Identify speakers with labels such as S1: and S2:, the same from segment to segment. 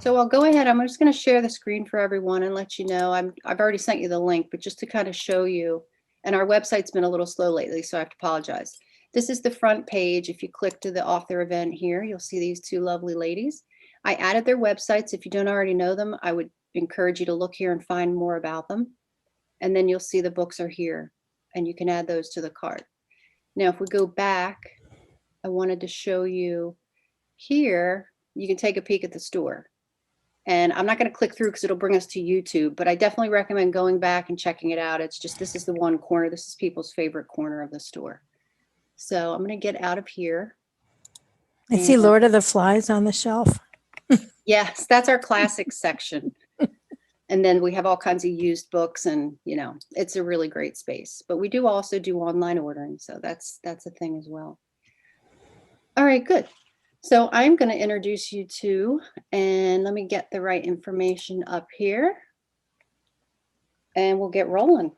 S1: So I'll go ahead. I'm just going to share the screen for everyone and let you know. I've already sent you the link, but just to kind of show you, and our website's been a little slow lately, so I have to apologize. This is the front page. If you click to the author event here, you'll see these two lovely ladies. I added their websites. If you don't already know them, I would encourage you to look here and find more about them. And then you'll see the books are here, and you can add those to the cart. Now, if we go back, I wanted to show you here, you can take a peek at the store. And I'm not going to click through because it'll bring us to YouTube, but I definitely recommend going back and checking it out. It's just, this is the one corner. This is people's favorite corner of the store. So I'm going to get out of here.
S2: I see Lord of the Flies on the shelf.
S1: Yes, that's our classics section. And then we have all kinds of used books, and, you know, it's a really great space. But we do also do online ordering. So that's a thing as well. All right, good. So I'm going to introduce you to, and let me get the right information up here. And we'll get rolling.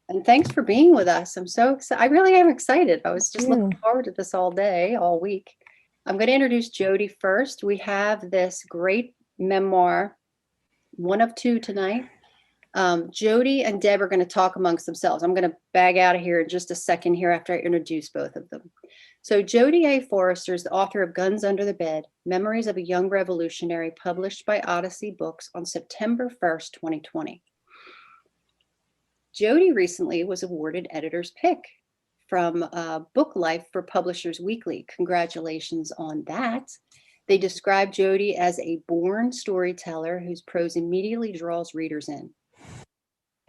S1: And thanks for being with us. I'm so excited. I really am excited. I was just looking forward to this all day, all week. I'm going to introduce Jody first. We have this great memoir, one of two tonight. Jody and Deb are going to talk amongst themselves. I'm going to bag out of here in just a second here after I introduce both of them. So Jody A. Forrester is the author of Guns Under the Bed, Memories of a Young Revolutionary, published by Odyssey Books on September 1st, 2020. Jody recently was awarded Editor's Pick from Book Life for Publishers Weekly. Congratulations on that. They describe Jody as a born storyteller whose prose immediately draws readers in,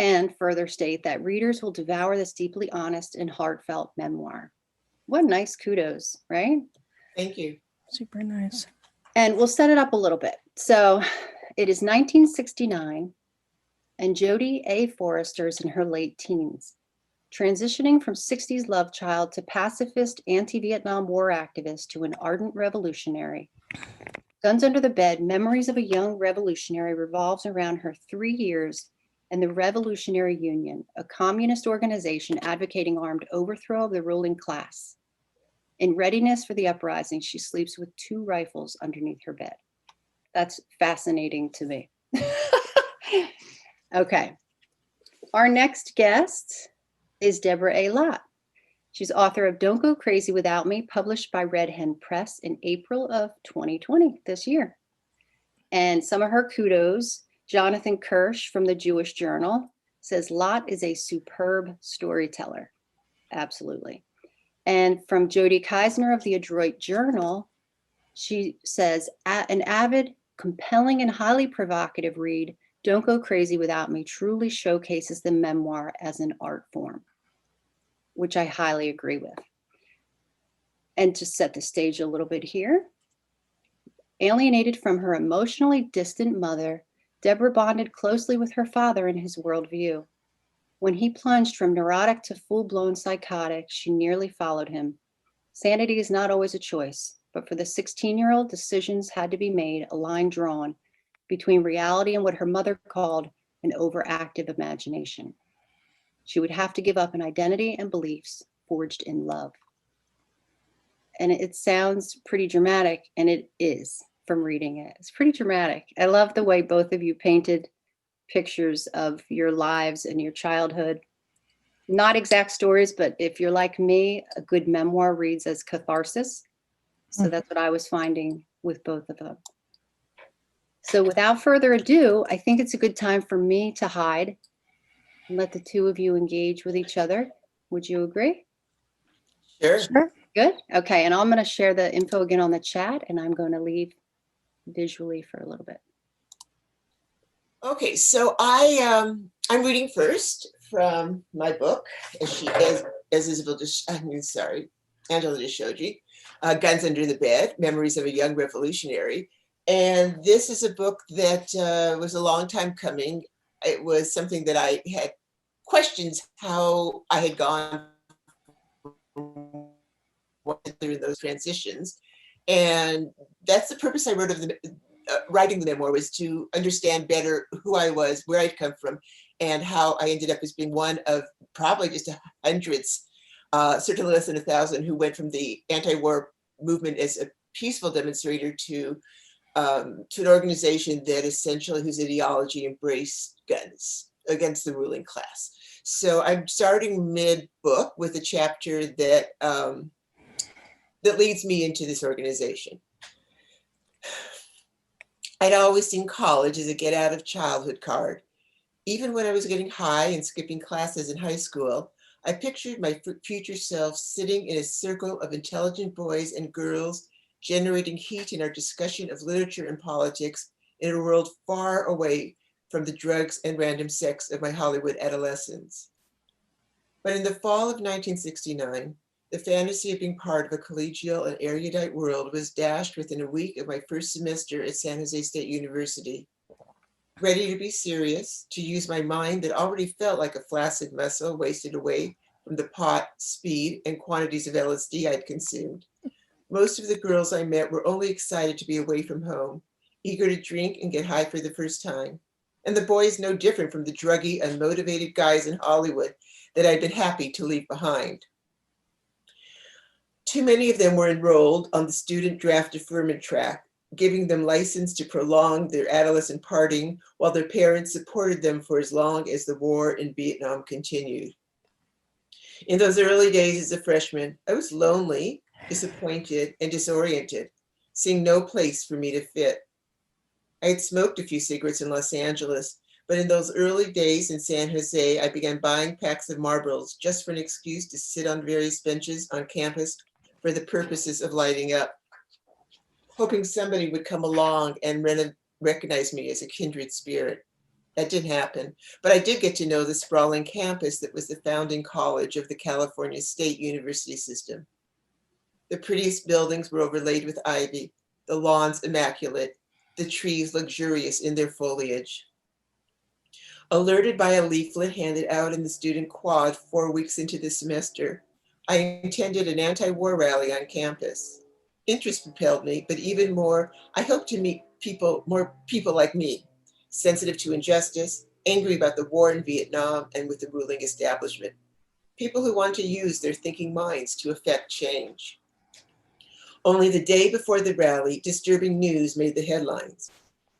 S1: and further state that readers will devour this deeply honest and heartfelt memoir. What nice kudos, right?
S3: Thank you.
S2: Super nice.
S1: And we'll set it up a little bit. So it is 1969, and Jody A. Forrester is in her late teens, transitioning from 60s love child to pacifist anti-Vietnam War activist to an ardent revolutionary. Guns Under the Bed, Memories of a Young Revolutionary revolves around her 3 years in the Revolutionary Union, a communist organization advocating armed overthrow of the ruling class. In readiness for the uprising, she sleeps with 2 rifles underneath her bed. That's fascinating to me. Okay. Our next guest is Deborah A. Lott. She's author of Don't Go Crazy Without Me, published by Red Hen Press in April of 2020, this year. And some of her kudos, Jonathan Kirsch from the Jewish Journal says Lott is a superb storyteller. Absolutely. And from Jody Keisner of the Adroit Journal, she says, an avid, compelling, and highly provocative read, Don't Go Crazy Without Me truly showcases the memoir as an art form, which I highly agree with. And to set the stage a little bit here, alienated from her emotionally distant mother, Deborah bonded closely with her father in his worldview. When he plunged from neurotic to full-blown psychotic, she nearly followed him. Sanity is not always a choice, but for the 16-year-old, decisions had to be made, a line drawn between reality and what her mother called an overactive imagination. She would have to give up an identity and beliefs forged in love. And it sounds pretty dramatic, and it is from reading it. It's pretty dramatic. I love the way both of you painted pictures of your lives and your childhood. Not exact stories, but if you're like me, a good memoir reads as catharsis. So that's what I was finding with both of them. So without further ado, I think it's a good time for me to hide and let the two of you engage with each other. Would you agree?
S3: Sure.
S2: Sure.
S1: Good. Okay. And I'm going to share the info again on the chat, and I'm going to leave visually for a little bit.
S3: Okay, so I'm reading first from my book, as Isabel just, Angela just showed you, Guns Under the Bed, Memories of a Young Revolutionary. And this is a book that was a long time coming. It was something that I had questions how I had gone through those transitions. And that's the purpose I wrote of the writing the memoir, was to understand better who I was, where I'd come from, and how I ended up as being one of probably just hundreds, certainly less than 1,000, who went from the anti-war movement as a peaceful demonstrator to to an organization that essentially whose ideology embraced guns against the ruling class. So I'm starting mid-book with a chapter that that leads me into this organization. I'd always seen college as a get out of childhood card. Even when I was getting high and skipping classes in high school, I pictured my future self sitting in a circle of intelligent boys and girls, generating heat in our discussion of literature and politics in a world far away from the drugs and random sex of my Hollywood adolescence. But in the fall of 1969, the fantasy of being part of a collegial and erudite world was dashed within a week of my first semester at San Jose State University. Ready to be serious, to use my mind that already felt like a flaccid muscle wasted away from the pot, speed, and quantities of LSD I'd consumed. Most of the girls I met were only excited to be away from home, eager to drink and get high for the first time. And the boys no different from the druggy, unmotivated guys in Hollywood that I'd been happy to leave behind. Too many of them were enrolled on the student draft deferment track, giving them license to prolong their adolescent partying while their parents supported them for as long as the war in Vietnam continued. In those early days as a freshman, I was lonely, disappointed, and disoriented, seeing no place for me to fit. I had smoked a few cigarettes in Los Angeles, but in those early days in San Jose, I began buying packs of Marlboros just for an excuse to sit on various benches on campus for the purposes of lighting up, hoping somebody would come along and recognize me as a kindred spirit. That didn't happen, but I did get to know the sprawling campus that was the founding college of the California State University system. The prettiest buildings were overlaid with ivy, the lawns immaculate, the trees luxurious in their foliage. Alerted by a leaflet handed out in the student quad 4 weeks into the semester, I attended an anti-war rally on campus. Interest propelled me, but even more, I hoped to meet more people like me, sensitive to injustice, angry about the war in Vietnam and with the ruling establishment. People who want to use their thinking minds to effect change. Only the day before the rally, disturbing news made the headlines.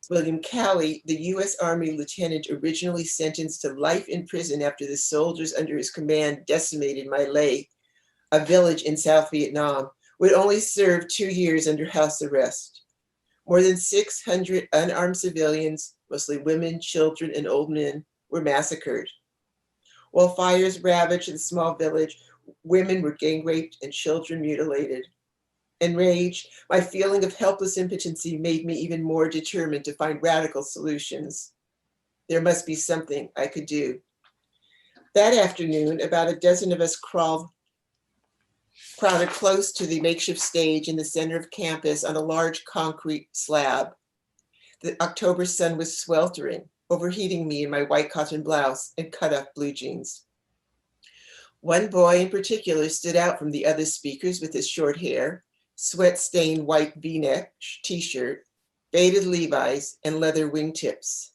S3: William Calley, the U.S. Army lieutenant originally sentenced to life in prison after the soldiers under his command decimated My Lai, a village in South Vietnam, would only serve 2 years under house arrest. More than 600 unarmed civilians, mostly women, children, and old men, were massacred. While fires ravaged the small village, women were gang raped and children mutilated. Enraged, my feeling of helpless impotency made me even more determined to find radical solutions. There must be something I could do. That afternoon, about a dozen of us crowded close to the makeshift stage in the center of campus on a large concrete slab. The October sun was sweltering, overheating me in my white cotton blouse and cut-off blue jeans. One boy in particular stood out from the other speakers with his short hair, sweat-stained white V-neck t-shirt, faded Levi's, and leather wingtips.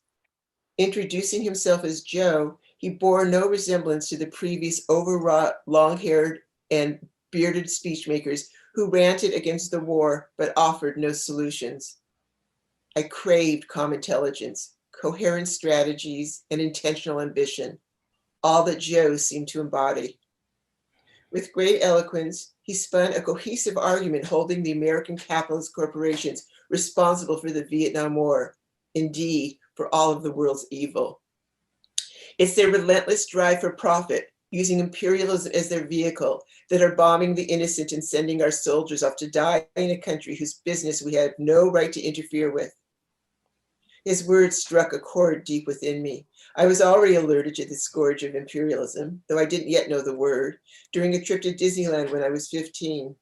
S3: Introducing himself as Joe, he bore no resemblance to the previous overwrought, long-haired, and bearded speechmakers who ranted against the war but offered no solutions. I craved calm intelligence, coherent strategies, and intentional ambition, all that Joe seemed to embody. With great eloquence, he spun a cohesive argument holding the American capitalist corporations responsible for the Vietnam War, indeed, for all of the world's evil. It's their relentless drive for profit, using imperialism as their vehicle, that are bombing the innocent and sending our soldiers off to die in a country whose business we have no right to interfere with. His words struck a chord deep within me. I was already alerted to the scourge of imperialism, though I didn't yet know the word, during a trip to Disneyland when I was 15.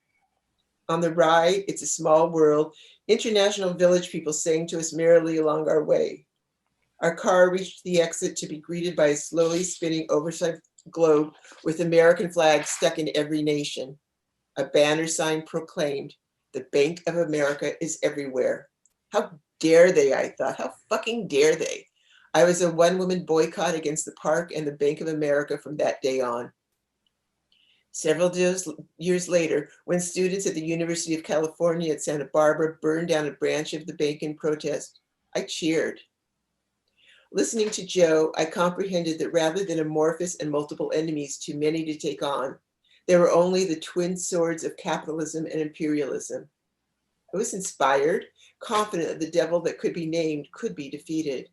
S3: On the ride, It's a Small World, international village people sang to us merrily along our way. Our car reached the exit to be greeted by a slowly spinning oversized globe with American flags stuck in every nation. A banner sign proclaimed, "The Bank of America is everywhere." How dare they, I thought. How fucking dare they? I was a one-woman boycott against the park and the Bank of America from that day on. Several years later, when students at the University of California at Santa Barbara burned down a branch of the bank in protest, I cheered. Listening to Joe, I comprehended that rather than amorphous and multiple enemies too many to take on, there were only the twin swords of capitalism and imperialism. I was inspired, confident that the devil that could be named could be defeated.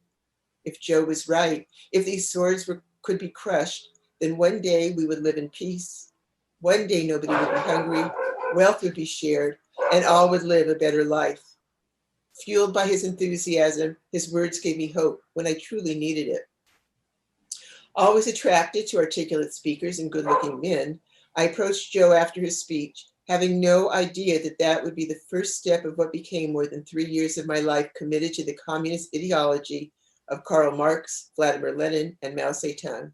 S3: If Joe was right, if these swords could be crushed, then one day we would live in peace. One day nobody would be hungry, wealth would be shared, and all would live a better life. Fueled by his enthusiasm, his words gave me hope when I truly needed it. Always attracted to articulate speakers and good-looking men, I approached Joe after his speech, having no idea that that would be the first step of what became more than 3 years of my life committed to the communist ideology of Karl Marx, Vladimir Lenin, and Mao Zedong.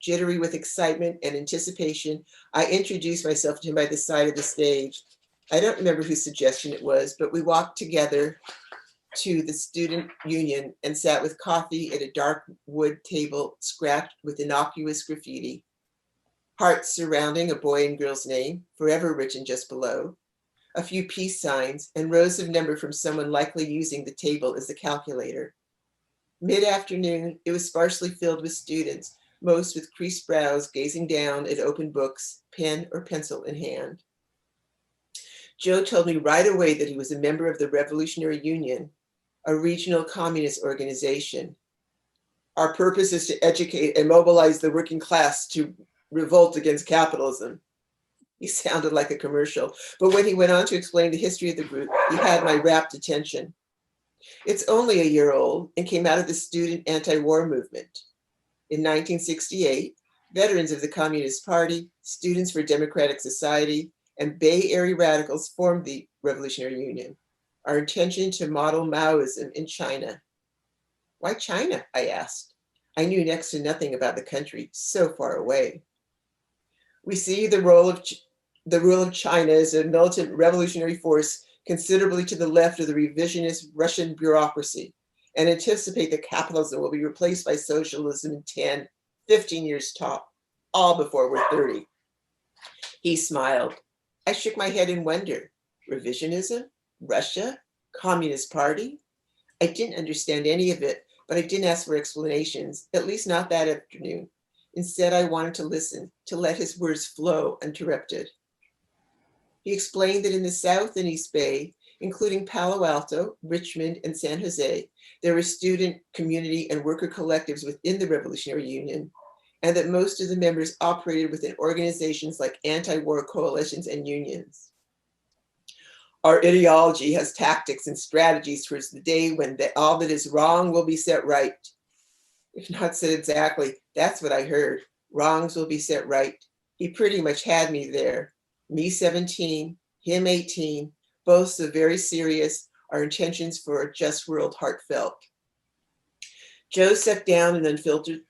S3: Jittery with excitement and anticipation, I introduced myself to him by the side of the stage. I don't remember whose suggestion it was, but we walked together to the student union and sat with coffee at a dark wood table scratched with innocuous graffiti. Hearts surrounding a boy and girl's name, forever written just below. A few peace signs and rows of number from someone likely using the table as a calculator. Mid-afternoon, it was sparsely filled with students, most with creased brows gazing down at open books, pen or pencil in hand. Joe told me right away that he was a member of the Revolutionary Union, a regional communist organization. Our purpose is to educate and mobilize the working class to revolt against capitalism. He sounded like a commercial, but when he went on to explain the history of the group, he had my rapt attention. It's only a year old and came out of the student anti-war movement. In 1968, veterans of the Communist Party, Students for Democratic Society, and Bay Area radicals formed the Revolutionary Union. Our intention to model Maoism in China. Why China? I asked. I knew next to nothing about the country, so far away. We see the rule of China as a militant revolutionary force considerably to the left of the revisionist Russian bureaucracy, and anticipate that capitalism will be replaced by socialism in 10, 15 years top, all before we're 30. He smiled. I shook my head in wonder. Revisionism? Russia? Communist Party? I didn't understand any of it, but I didn't ask for explanations, at least not that afternoon. Instead, I wanted to listen, to let his words flow uninterrupted. He explained that in the South and East Bay, including Palo Alto, Richmond, and San Jose, there were student, community, and worker collectives within the Revolutionary Union, and that most of the members operated within organizations like anti-war coalitions and unions. Our ideology has tactics and strategies towards the day when all that is wrong will be set right. If not said exactly, that's what I heard. Wrongs will be set right. He pretty much had me there. Me 17, him 18, both so very serious, our intentions for a just world heartfelt. Joe sat down and unfiltered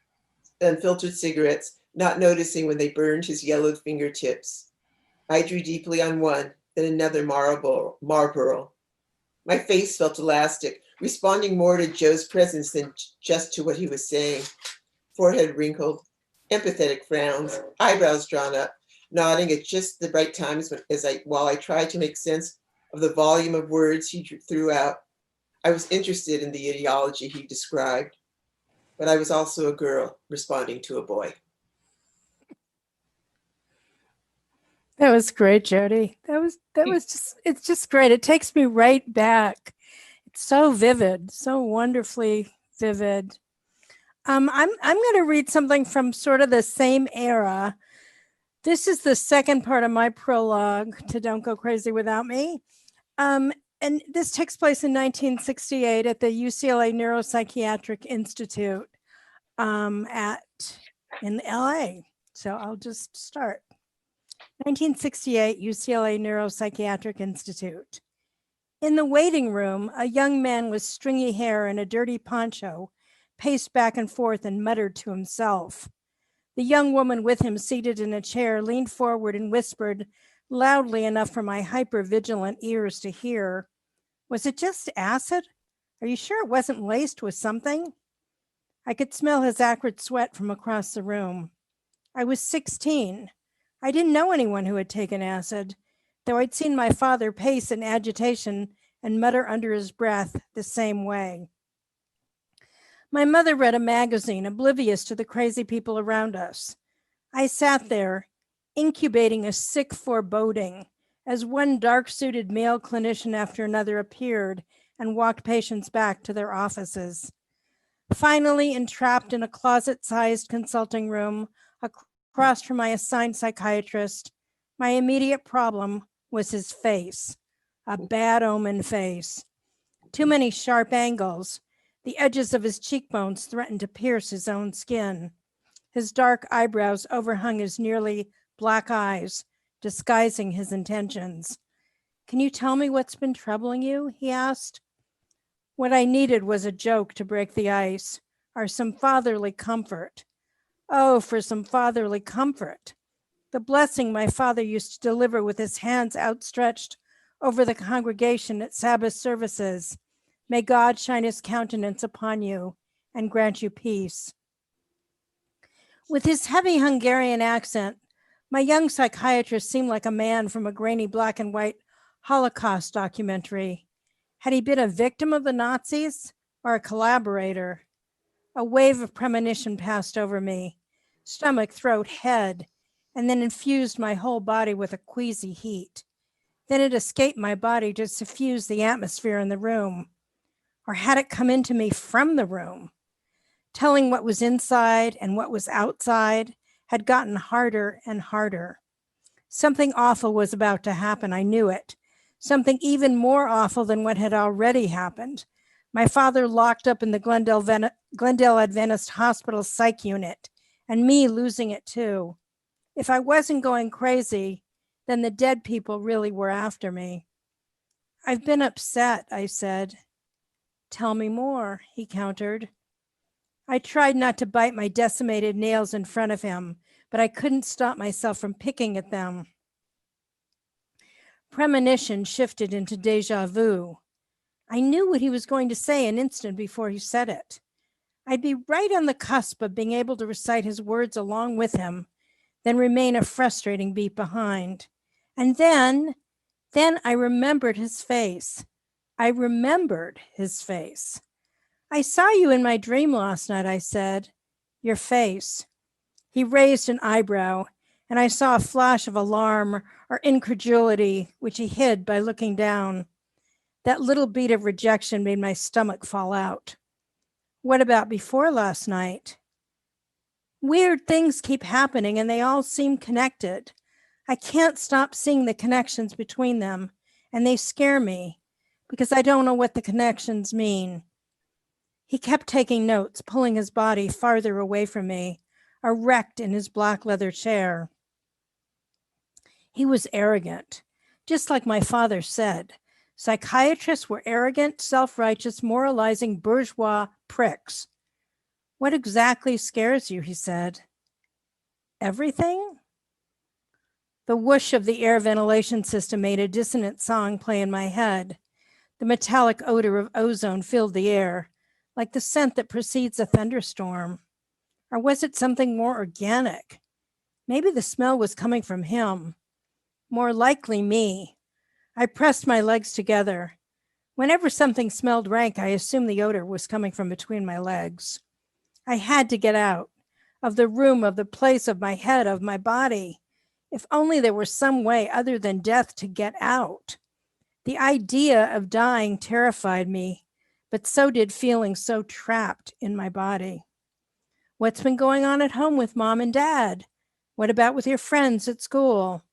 S3: cigarettes, not noticing when they burned his yellowed fingertips. I drew deeply on one, then another Marlboro. My face felt elastic, responding more to Joe's presence than just to what he was saying. Forehead wrinkled, empathetic frowns, eyebrows drawn up, nodding at just the right times while I tried to make sense of the volume of words he threw out. I was interested in the ideology he described, but I was also a girl responding to a boy.
S2: That was great, Jody. It's just great. It takes me right back. It's so vivid, so wonderfully vivid. I'm going to read something from sort of the same era. This is the second part of my prologue to Don't Go Crazy Without Me. And this takes place in 1968 at the UCLA Neuropsychiatric Institute in LA. So I'll just start. 1968, UCLA Neuropsychiatric Institute. In the waiting room, a young man with stringy hair and a dirty poncho paced back and forth and muttered to himself. The young woman with him, seated in a chair, leaned forward and whispered loudly enough for my hyper-vigilant ears to hear, "Was it just acid? Are you sure it wasn't laced with something?" I could smell his acrid sweat from across the room. I was 16. I didn't know anyone who had taken acid, though I'd seen my father pace in agitation and mutter under his breath the same way. My mother read a magazine, oblivious to the crazy people around us. I sat there, incubating a sick foreboding, as one dark-suited male clinician after another appeared and walked patients back to their offices. Finally, entrapped in a closet-sized consulting room across from my assigned psychiatrist, my immediate problem was his face, a bad omen face. Too many sharp angles. The edges of his cheekbones threatened to pierce his own skin. His dark eyebrows overhung his nearly black eyes, disguising his intentions. "Can you tell me what's been troubling you?" he asked. What I needed was a joke to break the ice, or some fatherly comfort. Oh, for some fatherly comfort. The blessing my father used to deliver with his hands outstretched over the congregation at Sabbath services. May God shine his countenance upon you and grant you peace. With his heavy Hungarian accent, my young psychiatrist seemed like a man from a grainy black and white Holocaust documentary. Had he been a victim of the Nazis or a collaborator? A wave of premonition passed over me, stomach, throat, head, and then infused my whole body with a queasy heat. Then it escaped my body to suffuse the atmosphere in the room. Or had it come into me from the room? Telling what was inside and what was outside had gotten harder and harder. Something awful was about to happen, I knew it. Something even more awful than what had already happened. My father locked up in the Glendale Adventist Hospital psych unit, and me losing it too. If I wasn't going crazy, then the dead people really were after me. "I've been upset," I said. "Tell me more," he countered. I tried not to bite my decimated nails in front of him, but I couldn't stop myself from picking at them. Premonition shifted into deja vu. I knew what he was going to say an instant before he said it. I'd be right on the cusp of being able to recite his words along with him, then remain a frustrating beat behind. And then I remembered his face. I remembered his face. "I saw you in my dream last night," I said. "Your face." He raised an eyebrow, and I saw a flash of alarm or incredulity, which he hid by looking down. That little beat of rejection made my stomach fall out. "What about before last night?" "Weird things keep happening, and they all seem connected. I can't stop seeing the connections between them, and they scare me because I don't know what the connections mean." He kept taking notes, pulling his body farther away from me, erect in his black leather chair. He was arrogant, just like my father said. Psychiatrists were arrogant, self-righteous, moralizing bourgeois pricks. "What exactly scares you?" he said. "Everything?" The whoosh of the air ventilation system made a dissonant song play in my head. The metallic odor of ozone filled the air, like the scent that precedes a thunderstorm. Or was it something more organic? Maybe the smell was coming from him. More likely me. I pressed my legs together. Whenever something smelled rank, I assumed the odor was coming from between my legs. I had to get out of the room, of the place, of my head, of my body. If only there were some way other than death to get out. The idea of dying terrified me, but so did feeling so trapped in my body. "What's been going on at home with Mom and Dad? What about with your friends at school?"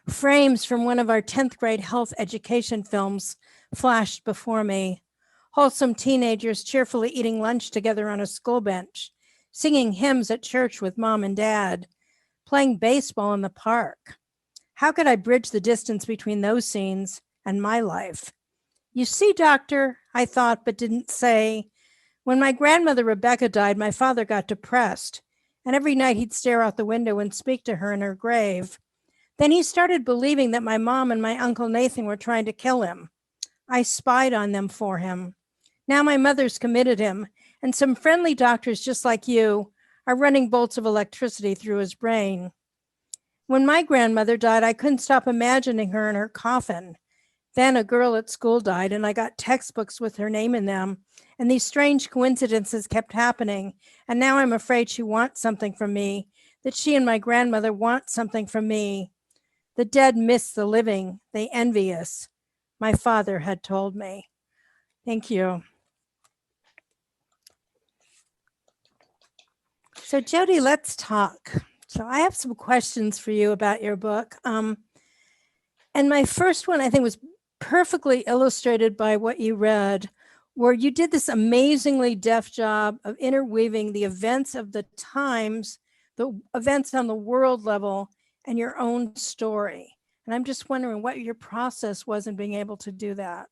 S2: Frames from one of our 10th grade health education films flashed before me. Wholesome teenagers cheerfully eating lunch together on a school bench, singing hymns at church with Mom and Dad, playing baseball in the park. How could I bridge the distance between those scenes and my life? "You see, doctor," I thought but didn't say, "when my grandmother Rebecca died, my father got depressed, and every night he'd stare out the window and speak to her in her grave. Then he started believing that my mom and my Uncle Nathan were trying to kill him. I spied on them for him. Now my mother's committed him, and some friendly doctors just like you are running bolts of electricity through his brain. When my grandmother died, I couldn't stop imagining her in her coffin. Then a girl at school died, and I got textbooks with her name in them. And these strange coincidences kept happening. And now I'm afraid she wants something from me, that she and my grandmother want something from me. The dead miss the living. They envy us. My father had told me. Thank you. So Jody, let's talk. So I have some questions for you about your book. And my first one, I think, was perfectly illustrated by what you read, where you did this amazingly deft job of interweaving the events of the times, the events on the world level, and your own story. And I'm just wondering what your process was in being able to do that.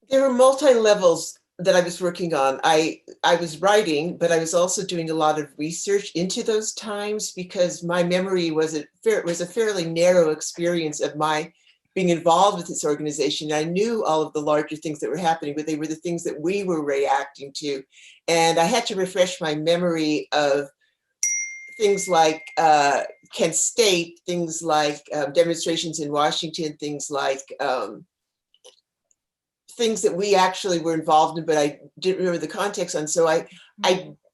S3: There were multi-levels that I was working on. I was writing, but I was also doing a lot of research into those times because my memory was a fairly narrow experience of my being involved with this organization. I knew all of the larger things that were happening, but they were the things that we were reacting to. And I had to refresh my memory of things like Kent State, things like demonstrations in Washington, things like things that we actually were involved in, but I didn't remember the context on. So I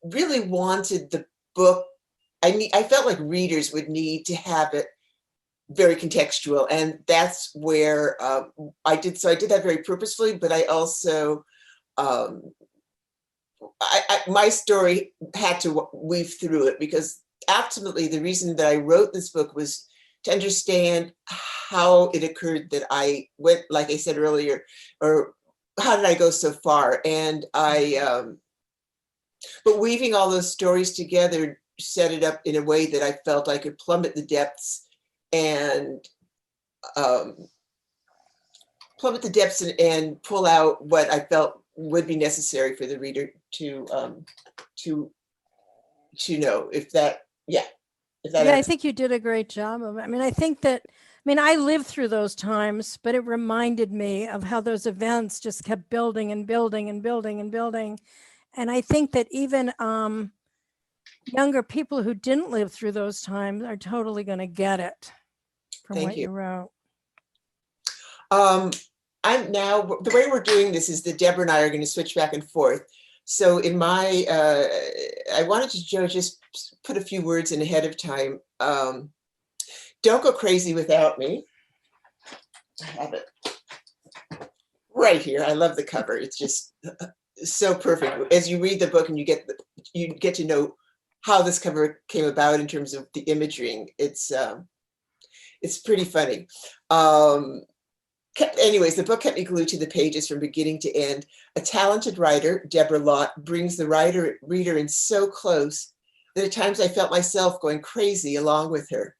S3: really wanted the book. I felt like readers would need to have it very contextual, and that's where I did. So I did that very purposefully, but I also my story had to weave through it because ultimately the reason that I wrote this book was to understand how it occurred that I went, like I said earlier, or how did I go so far? And but weaving all those stories together set it up in a way that I felt I could plummet the depths and pull out what I felt would be necessary for the reader to know. If that, yeah.
S2: Yeah, I think you did a great job of it. I mean, I lived through those times, but it reminded me of how those events just kept building and building and building and building. And I think that even younger people who didn't live through those times are totally going to get it from what you wrote.
S3: I'm now, the way we're doing this is that Deborah and I are going to switch back and forth. So in my, I wanted to just put a few words in ahead of time. Don't Go Crazy Without Me. I have it right here. I love the cover. It's just so perfect. As you read the book and you get to know how this cover came about in terms of the imagery. It's pretty funny. Anyways, the book kept me glued to the pages from beginning to end. A talented writer, Deborah Lott, brings the reader in so close that at times I felt myself going crazy along with her.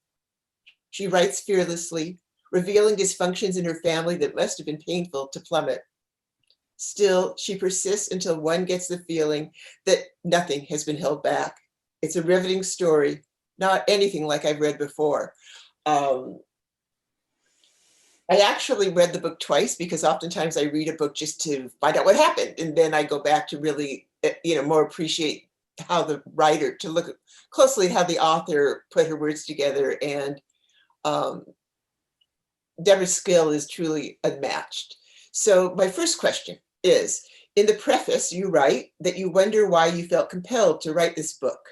S3: She writes fearlessly, revealing dysfunctions in her family that must have been painful to plummet. Still, she persists until one gets the feeling that nothing has been held back. It's a riveting story, not anything like I've read before. I actually read the book twice because oftentimes I read a book just to find out what happened. And then I go back to really, more appreciate how the writer, to look closely at how the author put her words together. And Deborah's skill is truly unmatched. So my first question is, in the preface, you write that you wonder why you felt compelled to write this book.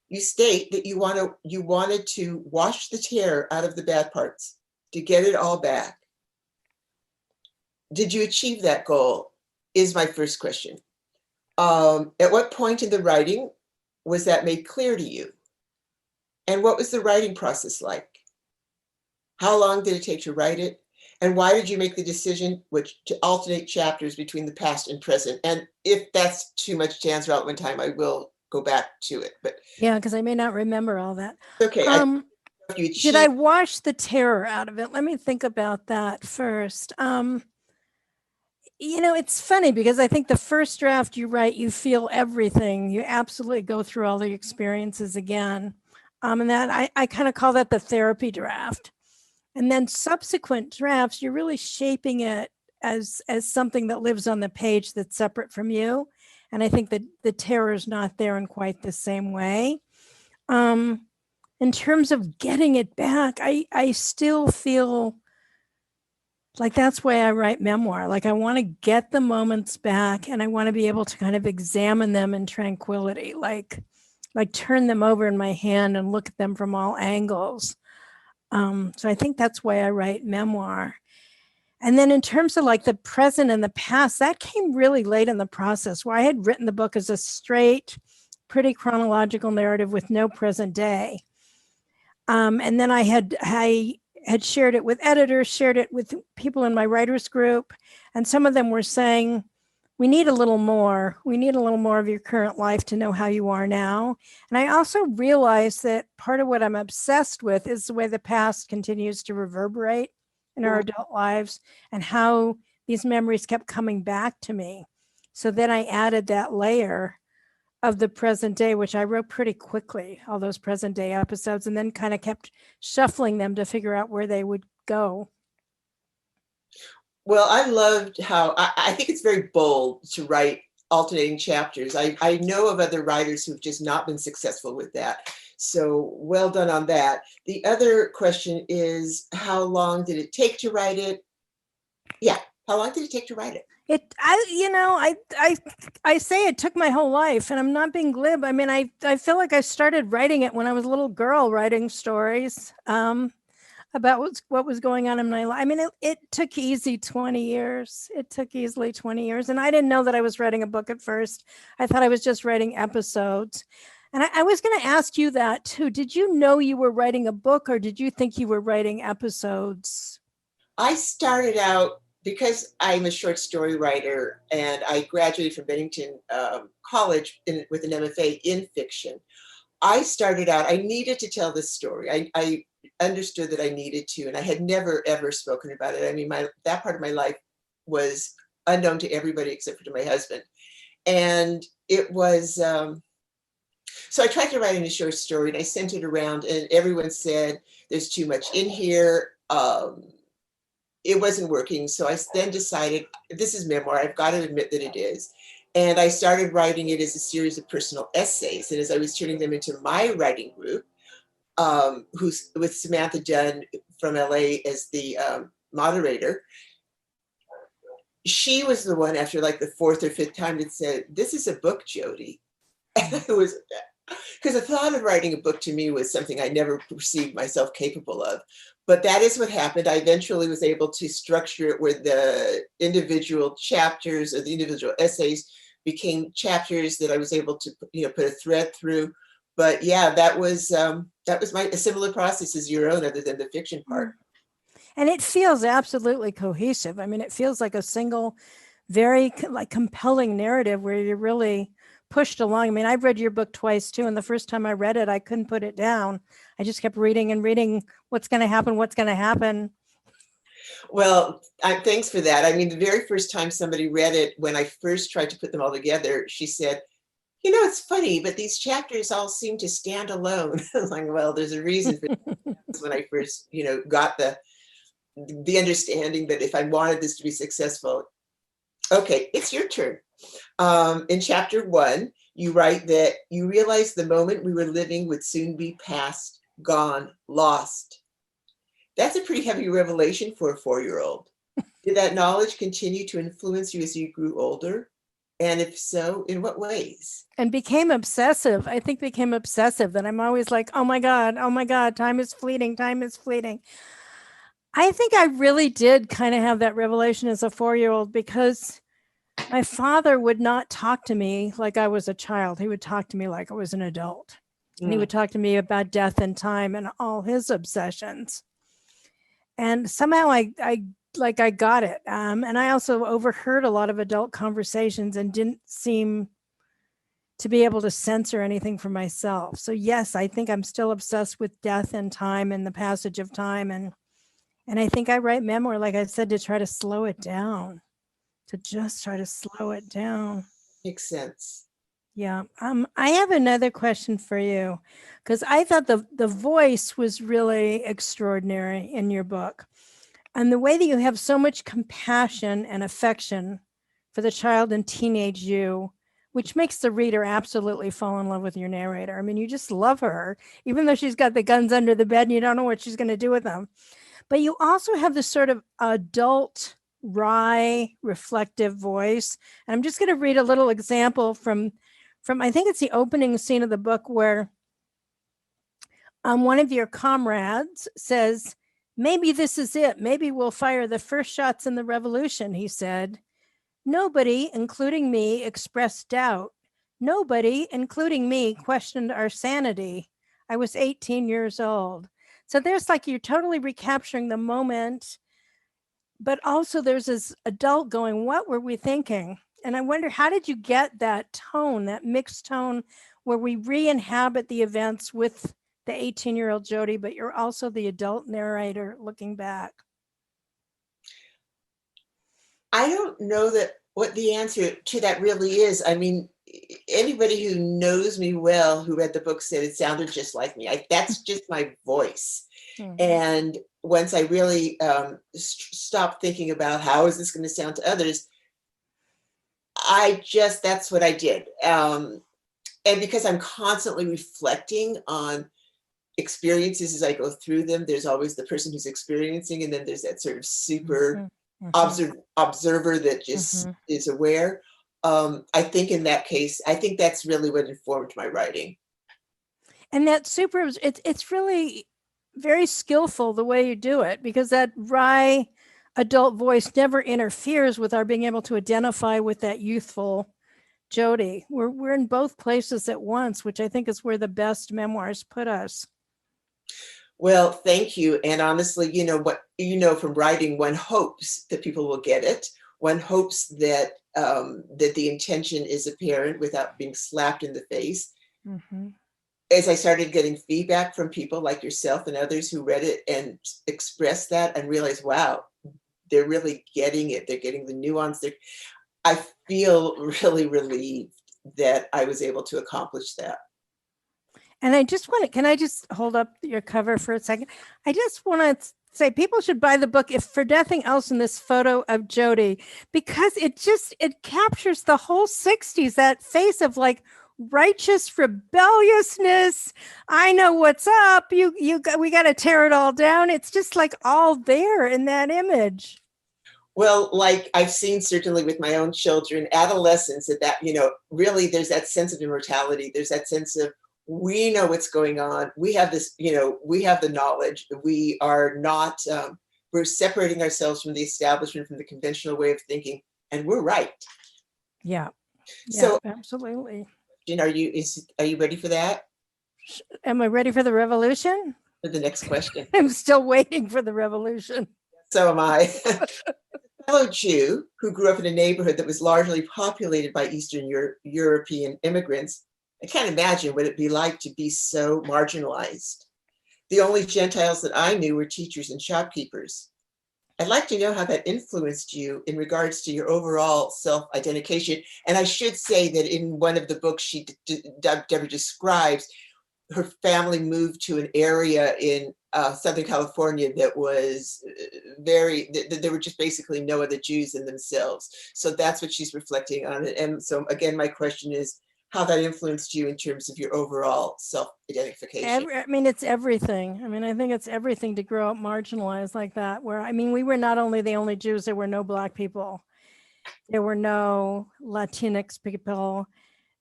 S3: You state that you wanted to wash the terror out of the bad parts, to get it all back. Did you achieve that goal? Is my first question. At what point in the writing was that made clear to you? And what was the writing process like? How long did it take to write it? And why did you make the decision to alternate chapters between the past and present? And if that's too much to answer all at one time, I will go back to it. But
S2: yeah, because I may not remember all that.
S3: Okay.
S2: Did I wash the terror out of it? Let me think about that first. It's funny because I think the first draft you write, you feel everything. You absolutely go through all the experiences again. And that I kind of call that the therapy draft. And then subsequent drafts, you're really shaping it as something that lives on the page that's separate from you. And I think that the terror is not there in quite the same way. in terms of getting it back, I still feel like that's why I write memoir. Like I want to get the moments back, and I want to be able to kind of examine them in tranquility, like turn them over in my hand and look at them from all angles. So I think that's why I write memoir. And then in terms of like the present and the past, that came really late in the process, where I had written the book as a straight, pretty chronological narrative with no present day. And then I had shared it with editors, shared it with people in my writers group. And some of them were saying, we need a little more. We need a little more of your current life to know how you are now. And I also realized that part of what I'm obsessed with is the way the past continues to reverberate in our adult lives, and how these memories kept coming back to me. So then I added that layer of the present day, which I wrote pretty quickly, all those present day episodes, and then kind of kept shuffling them to figure out where they would go.
S3: Well, I loved how, I think it's very bold to write alternating chapters. I know of other writers who've just not been successful with that. So well done on that. The other question is, how long did it take to write it? Yeah, how long did it take to write it?
S2: I say it took my whole life, and I'm not being glib. I mean, I feel like I started writing it when I was a little girl, writing stories about what was going on in my life. I mean, it took easily 20 years. It took easily 20 years. And I didn't know that I was writing a book at first. I thought I was just writing episodes. And I was going to ask you that too. Did you know you were writing a book, or did you think you were writing episodes?
S3: I started out, because I'm a short story writer, and I graduated from Bennington College with an MFA in fiction. I started out, I needed to tell this story. I understood that I needed to, and I had never, ever spoken about it. I mean, that part of my life was unknown to everybody except for to my husband. And it was, so I tried to write in a short story, and I sent it around, and everyone said, there's too much in here. It wasn't working. So I then decided, this is memoir, I've got to admit that it is. And I started writing it as a series of personal essays. And as I was turning them into my writing group, who's with Samantha Dunn from LA as the moderator, she was the one, after like the fourth or fifth time, that said, this is a book, Jody. And I was, because the thought of writing a book to me was something I never perceived myself capable of. But that is what happened. I eventually was able to structure it where the individual chapters or the individual essays became chapters that I was able to, put a thread through. But yeah, that was a similar process as your own, other than the fiction part.
S2: And it feels absolutely cohesive. I mean, it feels like a single, very compelling narrative where you're really pushed along. I mean, I've read your book twice too, and the first time I read it, I couldn't put it down. I just kept reading and reading. What's going to happen? Well,
S3: thanks for that. I mean, the very first time somebody read it, when I first tried to put them all together, she said, it's funny, but these chapters all seem to stand alone. I was like, well, there's a reason for this. When I first, got the understanding that if I wanted this to be successful. Okay, it's your turn. In chapter 1, you write that you realized the moment we were living would soon be past, gone, lost. That's a pretty heavy revelation for a 4-year-old. Did that knowledge continue to influence you as you grew older? And if so, in what ways?
S2: And became obsessive. I think became obsessive, that I'm always like, oh my God, time is fleeting. I think I really did kind of have that revelation as a 4-year-old, because my father would not talk to me like I was a child. He would talk to me like I was an adult. And he would talk to me about death and time and all his obsessions. And somehow I got it. And I also overheard a lot of adult conversations and didn't seem to be able to censor anything for myself. So yes, I think I'm still obsessed with death and time and the passage of time. And I think I write memoir, like I said, to try to slow it down, to just try to slow it down.
S3: Makes sense.
S2: Yeah. I have another question for you, because I thought the voice was really extraordinary in your book. And the way that you have so much compassion and affection for the child and teenage you, which makes the reader absolutely fall in love with your narrator. I mean, you just love her, even though she's got the guns under the bed and you don't know what she's going to do with them. But you also have this sort of adult, wry, reflective voice. And I'm just going to read a little example from I think it's the opening scene of the book where one of your comrades says, "Maybe this is it. Maybe we'll fire the first shots in the revolution," he said. Nobody, including me, expressed doubt. Nobody, including me, questioned our sanity. I was 18 years old. So there's like, you're totally recapturing the moment, but also there's this adult going, what were we thinking? And I wonder, how did you get that tone, that mixed tone, where we re-inhabit the events with the 18-year-old Jody, but you're also the adult narrator looking back?
S3: I don't know what the answer to that really is. I mean, anybody who knows me well, who read the book, said it sounded just like me. That's just my voice. And once I really stopped thinking about how is this going to sound to others, that's what I did. And because I'm constantly reflecting on experiences as I go through them, there's always the person who's experiencing, and then there's that sort of super observer that just is aware. I think in that case, I think that's really what informed my writing.
S2: And that super, it's really very skillful the way you do it, because that wry adult voice never interferes with our being able to identify with that youthful Jody. We're in both places at once, which I think is where the best memoirs put us.
S3: Well, thank you. And honestly, from writing, one hopes that people will get it. One hopes that that the intention is apparent without being slapped in the face. As I started getting feedback from people like yourself and others who read it and expressed that, and realized, wow, they're really getting it. They're getting the nuance. I feel really relieved that I was able to accomplish that.
S2: And I just want to, can I just hold up your cover for a second? I just want to say people should buy the book, if for nothing else, in this photo of Jody, because it captures the whole 60s, that face of like righteous rebelliousness. I know what's up. We got to tear it all down. It's just like all there in that image.
S3: Well, like I've seen certainly with my own children, adolescents, that really there's that sense of immortality. There's that sense of, we know what's going on. We have this, we have the knowledge. We are not, we're separating ourselves from the establishment, from the conventional way of thinking, and we're right.
S2: Yeah.
S3: So
S2: absolutely.
S3: Are you ready for that?
S2: Am I ready for the revolution?
S3: For the next question.
S2: I'm still waiting for the revolution.
S3: So am I. A fellow Jew who grew up in a neighborhood that was largely populated by Eastern European immigrants, I can't imagine what it'd be like to be so marginalized. The only Gentiles that I knew were teachers and shopkeepers. I'd like to know how that influenced you in regards to your overall self-identification. And I should say that in one of the books Deborah describes, her family moved to an area in Southern California that was there were just basically no other Jews in themselves. So that's what she's reflecting on. And so again, my question is, how that influenced you in terms of your overall self-identification.
S2: It's everything. I think it's everything to grow up marginalized like that, where, we were not only the only Jews, there were no Black people. There were no Latinx people.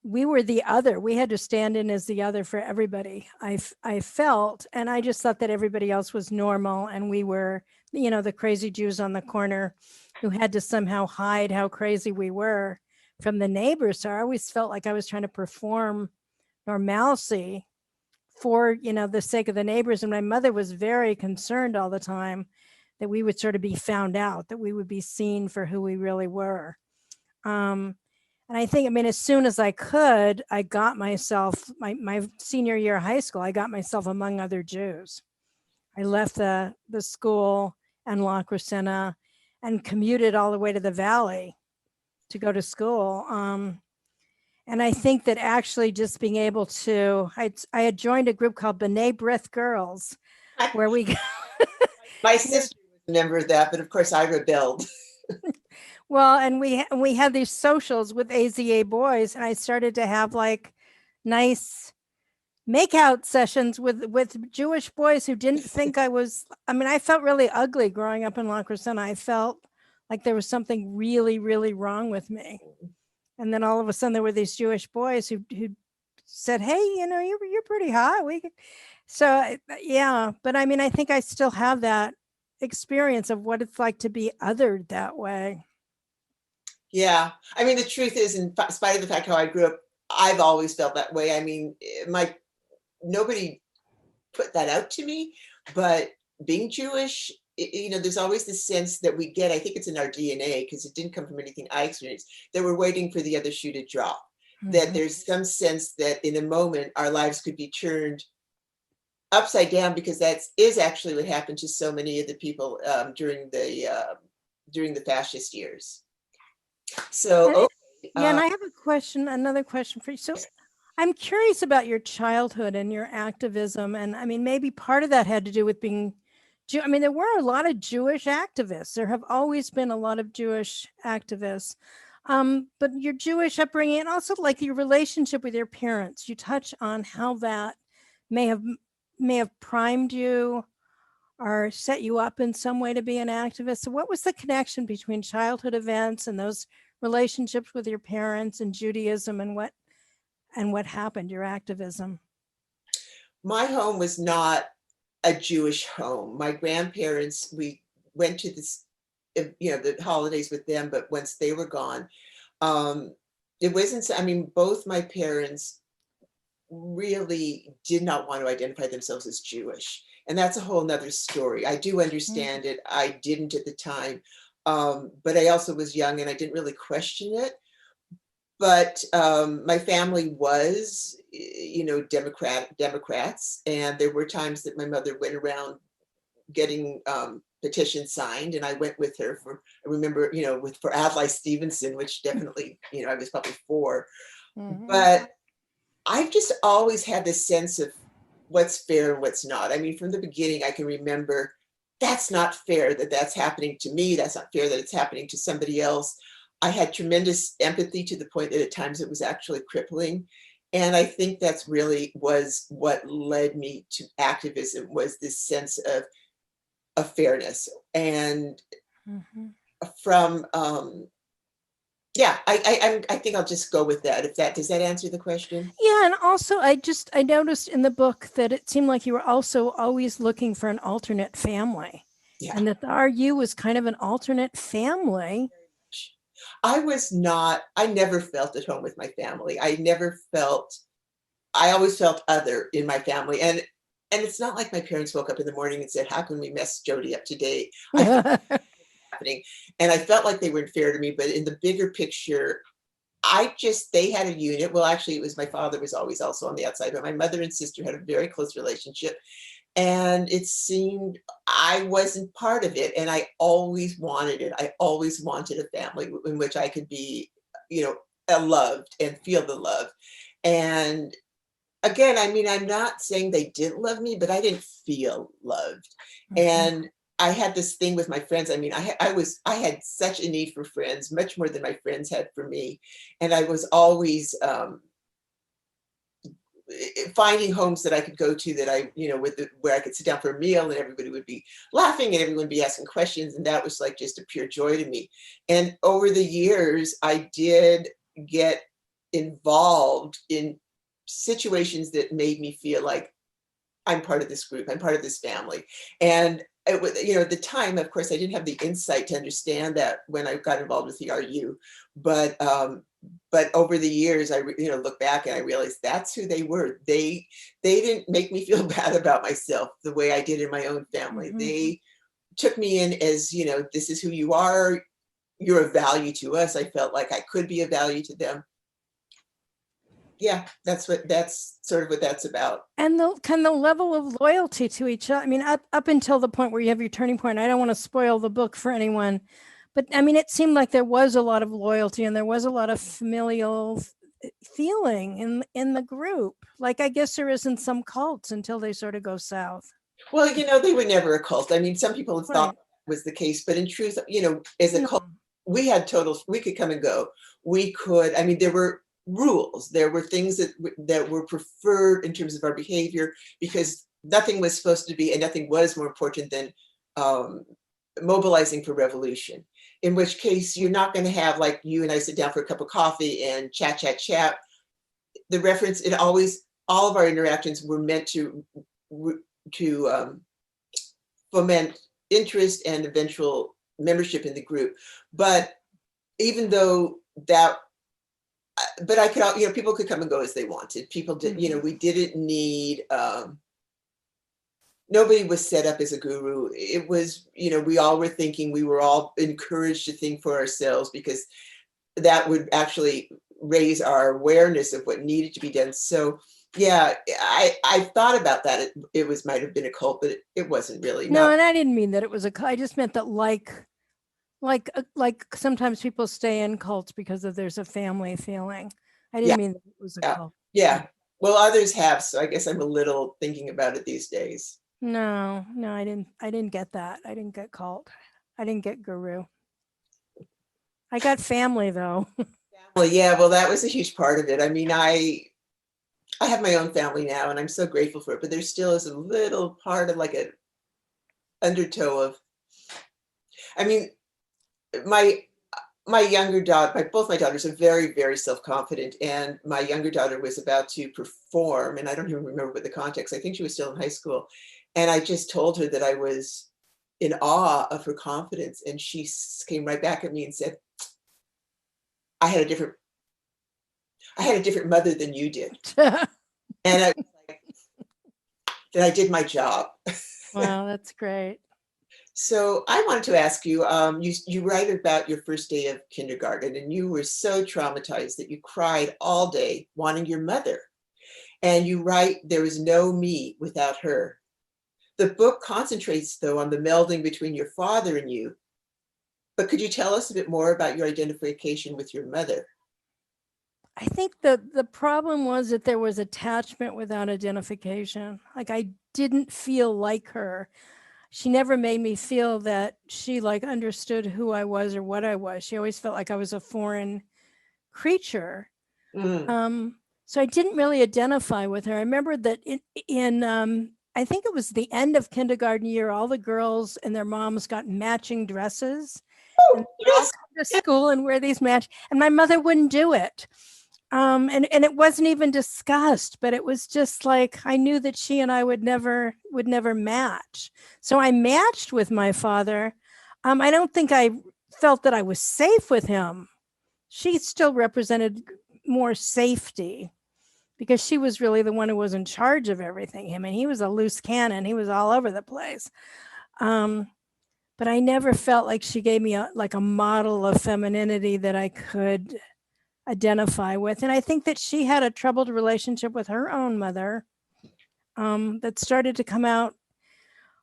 S2: We were the other. We had to stand in as the other for everybody. I felt, and I just thought that everybody else was normal, and we were, the crazy Jews on the corner who had to somehow hide how crazy we were from the neighbors. So I always felt like I was trying to perform normalcy for, the sake of the neighbors. And my mother was very concerned all the time that we would sort of be found out, that we would be seen for who we really were. And I think, as soon as I could, I got myself, my senior year of high school, I got myself among other Jews. I left the school and La Crescenta and commuted all the way to the Valley to go to school. And I think that actually just being able to, I had joined a group called B'nai B'rith Girls, where we
S3: my sister was a member of that, but of course I rebelled.
S2: Well, and we had these socials with AZA boys, and I started to have like nice makeout sessions with Jewish boys who didn't think I was. I mean, I felt really ugly growing up in La Crescenta. I felt like there was something really, really wrong with me. And then all of a sudden, there were these Jewish boys who said, "Hey, you know, you're pretty hot." So yeah, but I mean, I think I still have that experience of what it's like to be othered that way.
S3: Yeah. I mean, the truth is, in spite of the fact how I grew up, I've always felt that way. I mean, nobody put that out to me, but being Jewish, you know, there's always this sense that we get, I think it's in our DNA because it didn't come from anything I experienced, that we're waiting for the other shoe to drop. That there's some sense that in a moment our lives could be turned upside down, because that is actually what happened to so many of the people during the fascist years. So,
S2: Yeah, and I have another question for you. So I'm curious about your childhood and your activism. And I mean, maybe part of that had to do with being Jew. I mean, there were a lot of Jewish activists. There have always been a lot of Jewish activists. But your Jewish upbringing and also like your relationship with your parents, you touch on how that may have primed you or set you up in some way to be an activist. So what was the connection between childhood events and those relationships with your parents and Judaism and what happened, your activism?
S3: my home was not a Jewish home. My grandparents, we went to this, you know, the holidays with them, but once they were gone, it wasn't, I mean, both my parents really did not want to identify themselves as Jewish. And that's a whole nother story. I do understand it. I didn't at the time. But I also was young and I didn't really question it. But my family was, you know, Democrats. And there were times that my mother went around getting petitions signed, and I went with her I remember, you know, for Adlai Stevenson, which definitely, you know, I was probably 4. But I've just always had this sense of what's fair and what's not. I mean, from the beginning, I can remember that's not fair that that's happening to me. That's not fair that it's happening to somebody else. I had tremendous empathy to the point that at times it was actually crippling. And I think that's really was what led me to activism, was this sense of fairness. And from yeah, I think I'll just go with that. Does that answer the question?
S2: Yeah, and also I noticed in the book that it seemed like you were also always looking for an alternate family.
S3: Yeah.
S2: And that the RU was kind of an alternate family.
S3: I never felt at home with my family. I always felt other in my family. And it's not like my parents woke up in the morning and said, how can we mess Jody up today? Happening. And I felt like they weren't fair to me, but in the bigger picture, they had a unit. Well, actually, it was my father was always also on the outside, but my mother and sister had a very close relationship. And it seemed I wasn't part of it. And I always wanted it. I always wanted a family in which I could be, you know, loved and feel the love. And again, I mean, I'm not saying they didn't love me, but I didn't feel loved. And I had this thing with my friends. I mean, I had such a need for friends, much more than my friends had for me. And I was always finding homes that I could go to that I, you know, where I could sit down for a meal and everybody would be laughing and everyone would be asking questions. And that was like just a pure joy to me. And over the years, I did get involved in situations that made me feel like I'm part of this group, I'm part of this family. And it was, you know, at the time, of course, I didn't have the insight to understand that when I got involved with the RU, but over the years, I you know, look back and I realized that's who they were. They didn't make me feel bad about myself the way I did in my own family. They took me in as, you know, this is who you are. You're of value to us. I felt like I could be of value to them. Yeah, that's sort of what that's about.
S2: And the level of loyalty to each other. I mean, up until the point where you have your turning point, I don't want to spoil the book for anyone, but I mean, it seemed like there was a lot of loyalty and there was a lot of familial feeling in the group. Like, I guess there is in some cults until they sort of go south.
S3: Well, you know, they were never a cult. I mean, some people have thought that was the case, but in truth, you know, as a cult, we could come and go. We could, I mean, there were rules. There were things that were preferred in terms of our behavior, because nothing was supposed to be, and nothing was more important than mobilizing for revolution. In which case, you're not going to have, like, you and I sit down for a cup of coffee and chat. The reference, all of our interactions were meant to foment interest and eventual membership in the group. But even though that, but I could, people could come and go as they wanted. People did, we didn't need, nobody was set up as a guru. It was, we all were thinking, we were all encouraged to think for ourselves, because that would actually raise our awareness of what needed to be done. So yeah, I thought about that. It might have been a cult, but it wasn't really.
S2: No, and I didn't mean that it was a cult. I just meant that like sometimes people stay in cults because there's a family feeling. I didn't mean that it was a cult.
S3: Yeah. Well, others have, so I guess I'm a little thinking about it these days.
S2: No, I didn't get that. I didn't get cult. I didn't get guru. I got family though.
S3: Well, yeah, well, that was a huge part of it. I mean, I have my own family now, and I'm so grateful for it, but there still is a little part of like an undertow of, I mean, my younger daughter, both my daughters are very, very self-confident, and my younger daughter was about to perform, and I don't even remember what the context, I think she was still in high school. And I just told her that I was in awe of her confidence. And she came right back at me and said, I had a different mother than you did. And I was like, that I did my job.
S2: Wow, that's great.
S3: So I wanted to ask you, you write about your first day of kindergarten, and you were so traumatized that you cried all day wanting your mother. And you write, there is no me without her. The book concentrates, though, on the melding between your father and you. But could you tell us a bit more about your identification with your mother?
S2: I think the problem was that there was attachment without identification. Like, I didn't feel like her. She never made me feel that she like understood who I was or what I was. She always felt like I was a foreign creature. So I didn't really identify with her. I remember that in I think it was the end of kindergarten year, all the girls and their moms got matching dresses.
S3: Oh,
S2: and they all come to school and wear these and my mother wouldn't do it. And it wasn't even discussed, but it was just like, I knew that she and I would never match. So I matched with my father. I don't think I felt that I was safe with him. She still represented more safety, because she was really the one who was in charge of everything. I mean, he was a loose cannon. He was all over the place. But I never felt like she gave me a model of femininity that I could identify with. And I think that she had a troubled relationship with her own mother that started to come out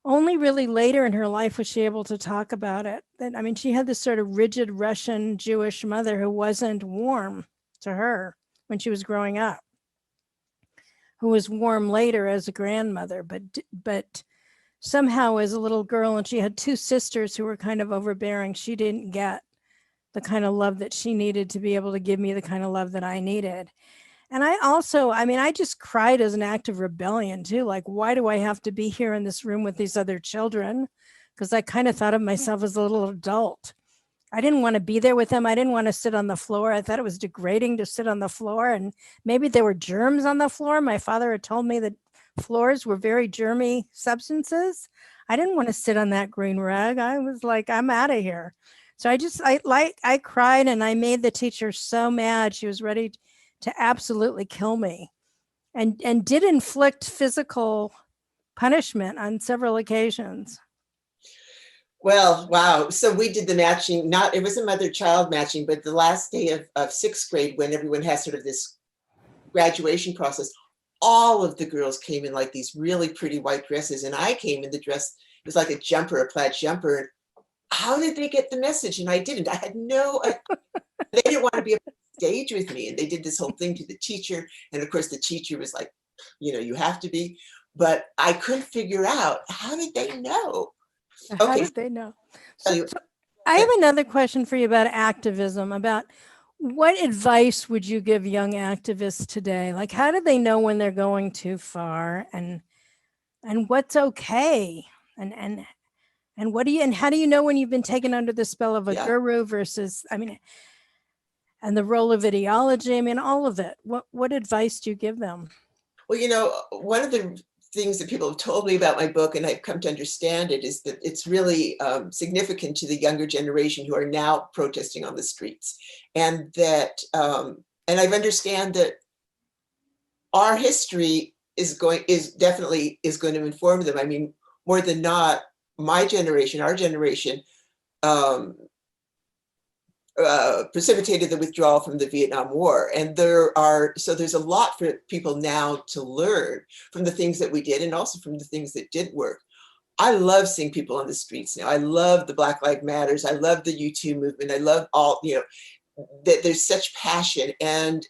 S2: only really later in her life was she able to talk about it. I mean, she had this sort of rigid Russian Jewish mother who wasn't warm to her when she was growing up, who was warm later as a grandmother, but somehow as a little girl, and she had two sisters who were kind of overbearing, she didn't get the kind of love that she needed to be able to give me the kind of love that I needed. And I just cried as an act of rebellion too. Like, why do I have to be here in this room with these other children? Because I kind of thought of myself as a little adult. I didn't want to be there with them. I didn't want to sit on the floor. I thought it was degrading to sit on the floor. And maybe there were germs on the floor. My father had told me that floors were very germy substances. I didn't want to sit on that green rug. I was like, I'm out of here. So I cried, and I made the teacher so mad. She was ready to absolutely kill me, and did inflict physical punishment on several occasions.
S3: Well, wow. So we did the matching, it was a mother-child matching, but the last day of sixth grade, when everyone has sort of this graduation process, all of the girls came in like these really pretty white dresses, and I came in the dress, it was like a jumper, a plaid jumper. How did they get the message? And I didn't. I had they didn't want to be on stage with me, and they did this whole thing to the teacher, and of course the teacher was like, you have to be, but I couldn't figure out, how did they know?
S2: How did they know? I have another question for you about activism, about what advice would you give young activists today? Like, how do they know when they're going too far, and what's okay? And what do you, and how do you know when you've been taken under the spell of a
S3: Yeah.
S2: guru versus, I mean, and the role of ideology, I mean, all of it. What advice do you give them?
S3: Well, one of the things that people have told me about my book, and I've come to understand it, is that it's really significant to the younger generation who are now protesting on the streets. And that, and I've understand that our history is definitely going to inform them. I mean, more than not, my generation, our generation, precipitated the withdrawal from the Vietnam War. And there's a lot for people now to learn from the things that we did and also from the things that did work. I love seeing people on the streets now. I love the Black Lives Matters. I love the U2 movement. I love all, that there's such passion. And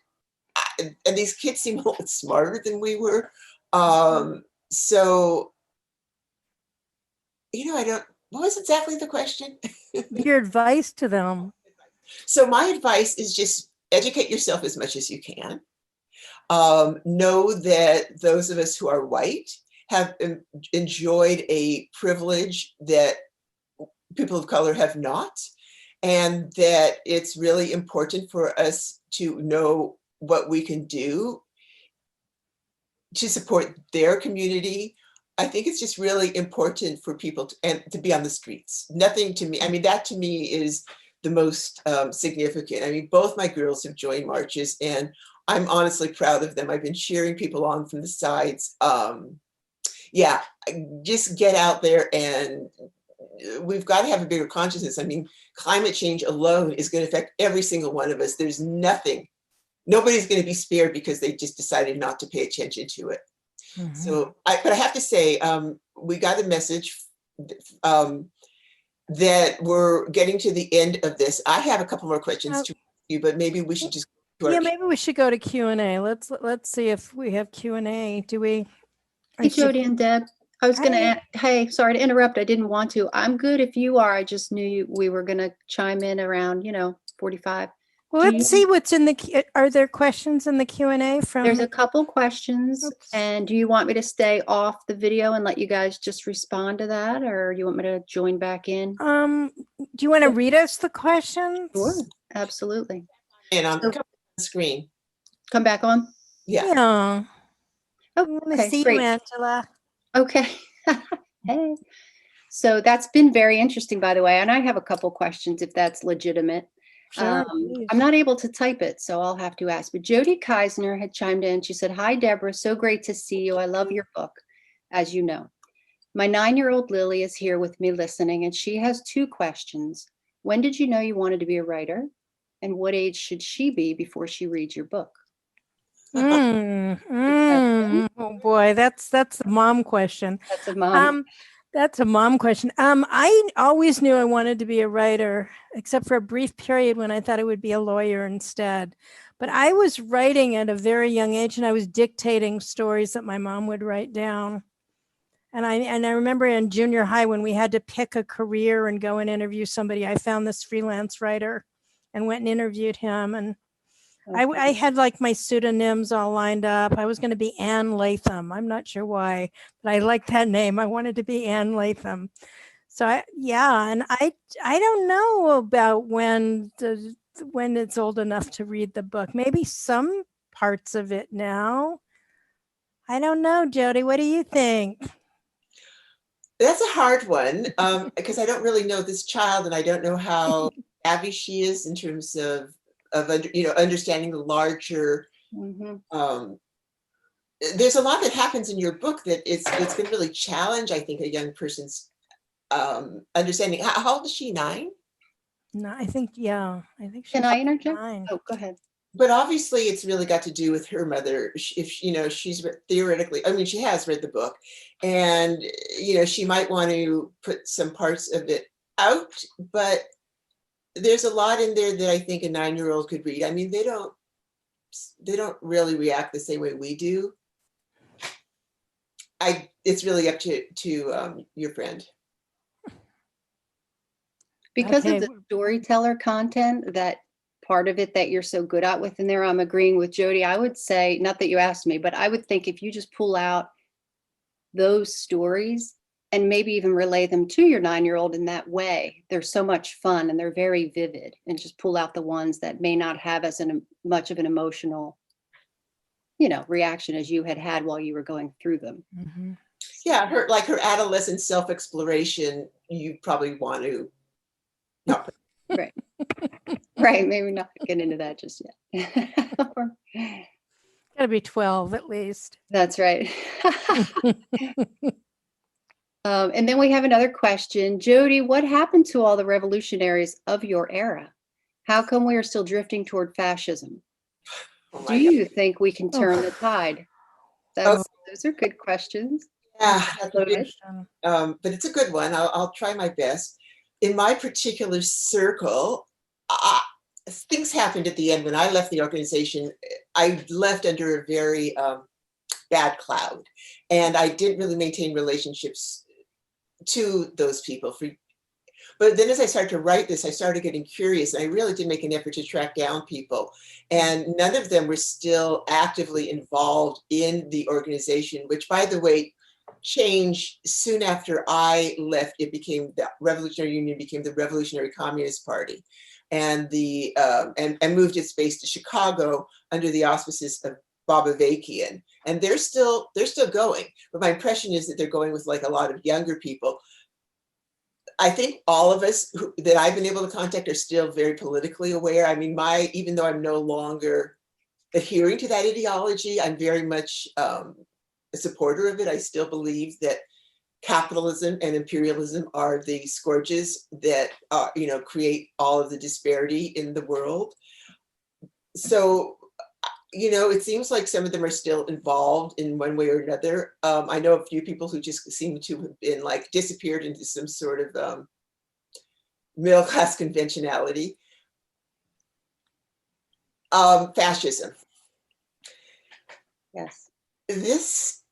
S3: these kids seem a little smarter than we were. So, what was exactly the question?
S2: Your advice to them.
S3: So my advice is just educate yourself as much as you can. Know that those of us who are white have enjoyed a privilege that people of color have not, and that it's really important for us to know what we can do to support their community. I think it's just really important for people to be on the streets. Nothing to me, I mean, that to me is the most significant. I mean, both my girls have joined marches, and I'm honestly proud of them. I've been cheering people on from the sides. Yeah, just get out there, and we've got to have a bigger consciousness. I mean, climate change alone is going to affect every single one of us. There's nobody's going to be spared because they just decided not to pay attention to it. Mm-hmm. So, but I have to say, we got a message that we're getting to the end of this. I have a couple more questions to you, but maybe we should just
S2: maybe we should go to Q&A. Let's see if we have Q&A. Do we?
S1: Hey, Jody and Deb. I was going to hey, sorry to interrupt. I didn't want to. I'm good if you are. I just knew we were going to chime in around, 45.
S2: Well, let's see what's in the, are there questions in the Q&A from?
S1: There's a couple questions. Oops. And do you want me to stay off the video and let you guys just respond to that? Or you want me to join back in?
S2: Do you want to read us the questions?
S1: Sure, absolutely.
S3: And on the screen.
S1: Come back on?
S2: Yeah.
S1: Oh, okay,
S2: see
S1: great.
S2: You, Angela.
S1: Okay. Hey. So that's been very interesting, by the way. And I have a couple questions if that's legitimate.
S2: Sure,
S1: I'm not able to type it, so I'll have to ask. But Jody Keisner had chimed in. She said, "Hi, Deborah. So great to see you. I love your book, as you know. My 9-year-old Lily is here with me listening, and she has 2 questions. When did you know you wanted to be a writer? And what age should she be before she reads your book?"
S2: Oh boy, that's a mom question.
S1: That's a mom.
S2: That's a mom question. I always knew I wanted to be a writer, except for a brief period when I thought I would be a lawyer instead. But I was writing at a very young age, and I was dictating stories that my mom would write down. And I remember in junior high when we had to pick a career and go and interview somebody, I found this freelance writer and went and interviewed him. And I had like my pseudonyms all lined up. I was going to be Anne Latham. I'm not sure why, but I liked that name. I wanted to be Anne Latham. So and I don't know about when it's old enough to read the book. Maybe some parts of it now. I don't know, Jody. What do you think?
S3: That's a hard one because I don't really know this child, and I don't know how savvy she is in terms of understanding the larger. Mm-hmm. There's a lot that happens in your book that it's going to really challenge, I think, a young person's understanding. How old is she? 9?
S2: No, I think she's.
S3: Can I interject?
S2: 9.
S1: Oh, go ahead.
S3: But obviously, it's really got to do with her mother. If she's theoretically, I mean, she has read the book, and she might want to put some parts of it out, but there's a lot in there that I think a 9-year-old could read. I mean, they don't really react the same way we do. It's really up to your friend.
S1: Because
S2: Okay.
S1: of the storyteller content, that part of it that you're so good at within there, I'm agreeing with Jody. I would say, not that you asked me, but I would think if you just pull out those stories and maybe even relay them to your 9-year-old in that way, they're so much fun and they're very vivid, and just pull out the ones that may not have as much of an emotional, reaction as you had while you were going through them.
S2: Mm-hmm.
S3: Yeah, her adolescent self-exploration, you probably want to not.
S1: Right. Right. Maybe not get into that just yet.
S2: Gotta be 12 at least.
S1: That's right. And then we have another question. Jody, what happened to all the revolutionaries of your era? How come we are still drifting toward fascism?
S3: Oh
S1: Do
S3: my God.
S1: you think we can turn the tide? Those are good questions.
S3: Yeah, that's a big,
S2: Question.
S3: but it's a good one. I'll try my best. In my particular circle, things happened at the end. When I left the organization, I left under a very bad cloud, and I didn't really maintain relationships to those people. But then as I started to write this, I started getting curious, and I really did make an effort to track down people. And none of them were still actively involved in the organization, which, by the way, changed soon after I left. It became the Revolutionary Union became the Revolutionary Communist Party, and and moved its base to Chicago under the auspices of Bob Avakian. And they're still going. But my impression is that they're going with like a lot of younger people. I think all of us that I've been able to contact are still very politically aware. I mean, even though I'm no longer adhering to that ideology, I'm very much a supporter of it. I still believe that capitalism and imperialism are the scourges that create all of the disparity in the world. So, it seems like some of them are still involved in one way or another. I know a few people who just seem to have been like disappeared into some sort of middle class conventionality. Fascism.
S1: Yes.
S3: This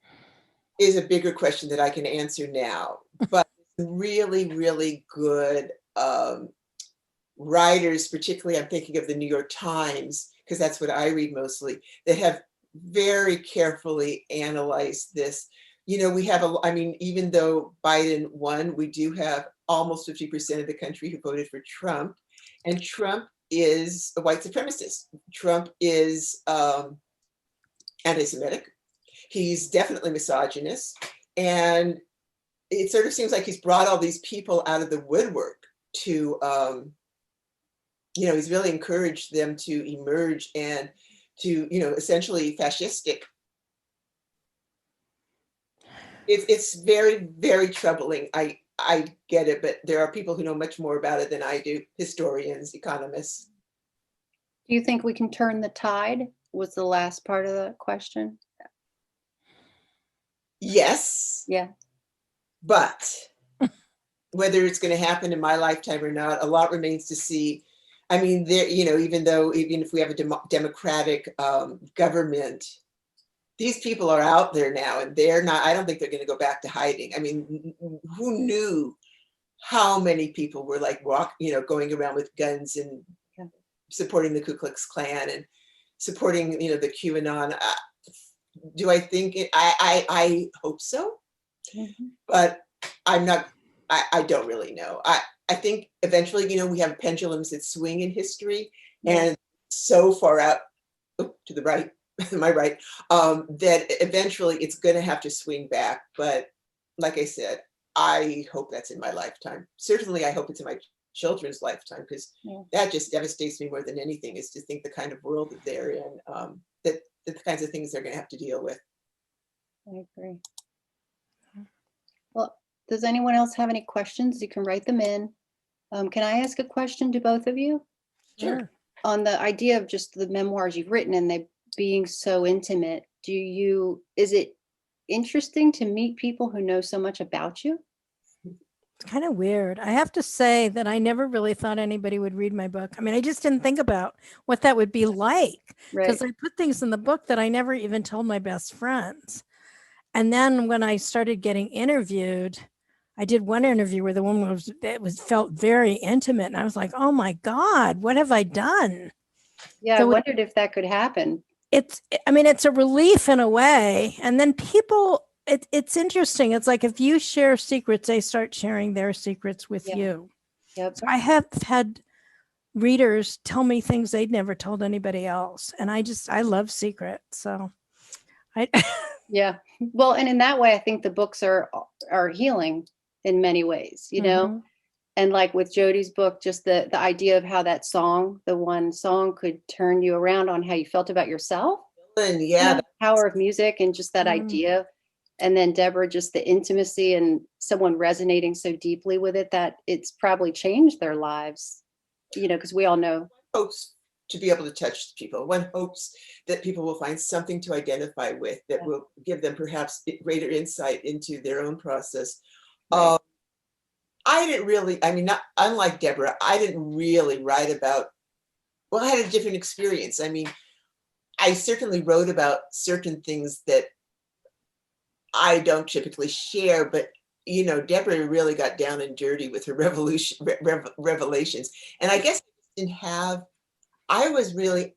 S3: is a bigger question that I can answer now, but really, really good writers, particularly I'm thinking of the New York Times, because that's what I read mostly, that have very carefully analyzed this. We have even though Biden won, we do have almost 50% of the country who voted for Trump, and Trump is a white supremacist. Trump is anti-Semitic. He's definitely misogynist, and it sort of seems like he's brought all these people out of the woodwork to he's really encouraged them to emerge and to, essentially fascistic. It's very, very troubling. I get it, but there are people who know much more about it than I do, historians, economists.
S1: Do you think we can turn the tide? Was the last part of the question?
S3: Yes.
S1: Yeah.
S3: But whether it's going to happen in my lifetime or not, a lot remains to see. I mean, even if we have a democratic government, these people are out there now, and I don't think they're going to go back to hiding. I mean, who knew how many people were like going around with guns and supporting the Ku Klux Klan and supporting, the QAnon. Do I think it? I hope so, but I'm not. I don't really know. I think eventually, we have pendulums that swing in history, and so far out to the right, my right, that eventually it's going to have to swing back. But like I said, I hope that's in my lifetime. Certainly, I hope it's in my children's lifetime, because that just devastates me more than anything, is to think the kind of world that they're in, that the kinds of things they're going to have to deal with.
S1: I agree. Well, does anyone else have any questions? You can write them in. Can I ask a question to both of you?
S2: Sure.
S1: On the idea of just the memoirs you've written and they being so intimate, is it interesting to meet people who know so much about you?
S2: It's kind of weird. I have to say that I never really thought anybody would read my book. I mean, I just didn't think about what that would be like, because I put things in the book that I never even told my best friends. And then when I started getting interviewed, I did one interview where the woman felt very intimate, and I was like, oh my God, what have I done?
S1: Yeah, I
S2: So
S1: wondered if that could happen.
S2: it's a relief in a way. And then people, it's interesting. It's like if you share secrets, they start sharing their secrets with
S1: Yeah.
S2: you.
S1: Yep.
S2: So I have had readers tell me things they'd never told anybody else. And I love secrets. So I,
S1: Yeah. Well, and in that way, I think the books are healing in many ways, you know?
S2: Mhm.
S1: And like with Jody's book, just the idea of how that song, the one song, could turn you around on how you felt about yourself.
S3: And
S1: You
S3: yeah,
S1: know, the power of music and just that
S2: Mm.
S1: idea. And then Deborah, just the intimacy and someone resonating so deeply with it that it's probably changed their lives, you know, because we all know.
S3: hopes to be able to touch people. One hopes that people will find something to identify with that
S1: Yeah.
S3: will give them perhaps greater insight into their own process.
S1: Right.
S3: I didn't really, I mean, not unlike Deborah, I didn't really write about, well, I had a different experience. I mean, I certainly wrote about certain things that I don't typically share, but you know, Deborah really got down and dirty with her revelations. And I guess I didn't have, I was really,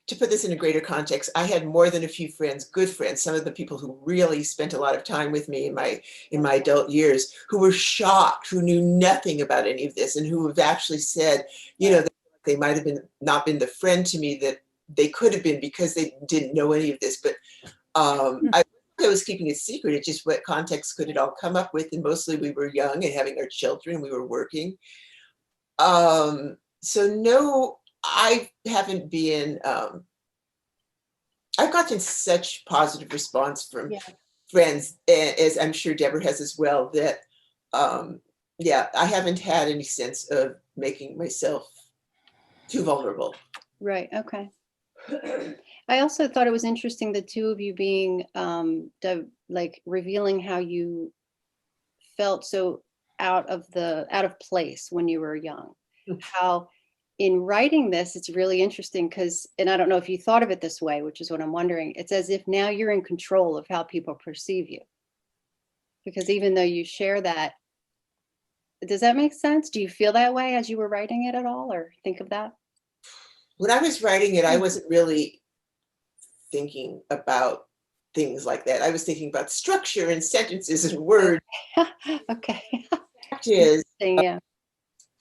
S3: to put this in a greater context, I had more than a few friends, good friends, some of the people who really spent a lot of time with me in my adult years, who were shocked, who knew nothing about any of this, and who have actually said, you know, they might have not been the friend to me that they could have been because they didn't know any of this. But I was keeping it secret. It's just what context could it all come up with, and mostly we were young and having our children, we were working. So no, I haven't been, I've gotten such positive response from friends, as I'm sure Deborah has as well, that, yeah, I haven't had any sense of making myself too vulnerable.
S1: Right. Okay. I also thought it was interesting, the two of you being like revealing how you felt so out of place when you were young. How in writing this, it's really interesting because, and I don't know if you thought of it this way, which is what I'm wondering. It's as if now you're in control of how people perceive you. Because even though you share that, does that make sense? Do you feel that way as you were writing it at all, or think of that?
S3: When I was writing it, I wasn't really thinking about things like that. I was thinking about structure and sentences and words.
S1: Okay.
S3: Fact is,
S1: Yeah.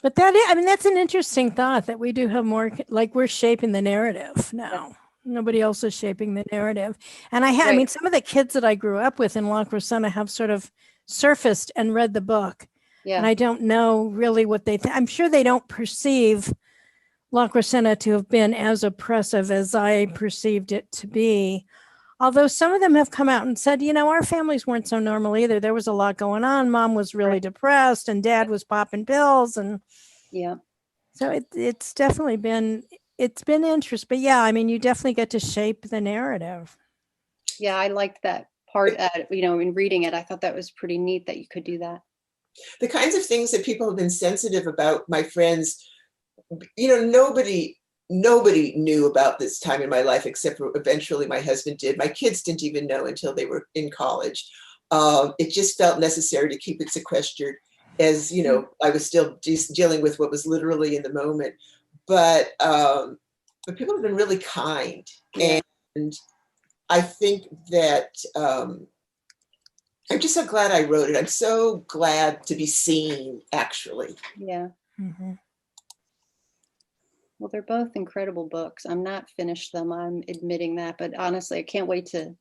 S2: But that's an interesting thought, that we do have more, like we're shaping the narrative now. Yeah. Nobody else is shaping the narrative. And I mean, some of the kids that I grew up with in La Crescenta have sort of surfaced and read the book. Yeah. And I don't know really what they think. I'm sure they don't perceive La Crescenta to have been as oppressive as I perceived it to be. Although some of them have come out and said, you know, our families weren't so normal either. There was a lot going on. Mom was really depressed and dad was popping pills. And so it's definitely been interesting. But yeah, I mean, you definitely get to shape the narrative.
S1: Yeah, I liked that part, you know, in reading it. I thought that was pretty neat that you could do that.
S3: The kinds of things that people have been sensitive about, my friends, you know, nobody knew about this time in my life, except for eventually my husband did. My kids didn't even know until they were in college. It just felt necessary to keep it sequestered, as, you know, I was still dealing with what was literally in the moment. But people have been really kind. And I think that I'm just so glad I wrote it. I'm so glad to be seen, actually.
S1: Yeah. Mm-hmm. Well, they're both incredible books. I'm not finished them, I'm admitting that, but honestly, I can't wait to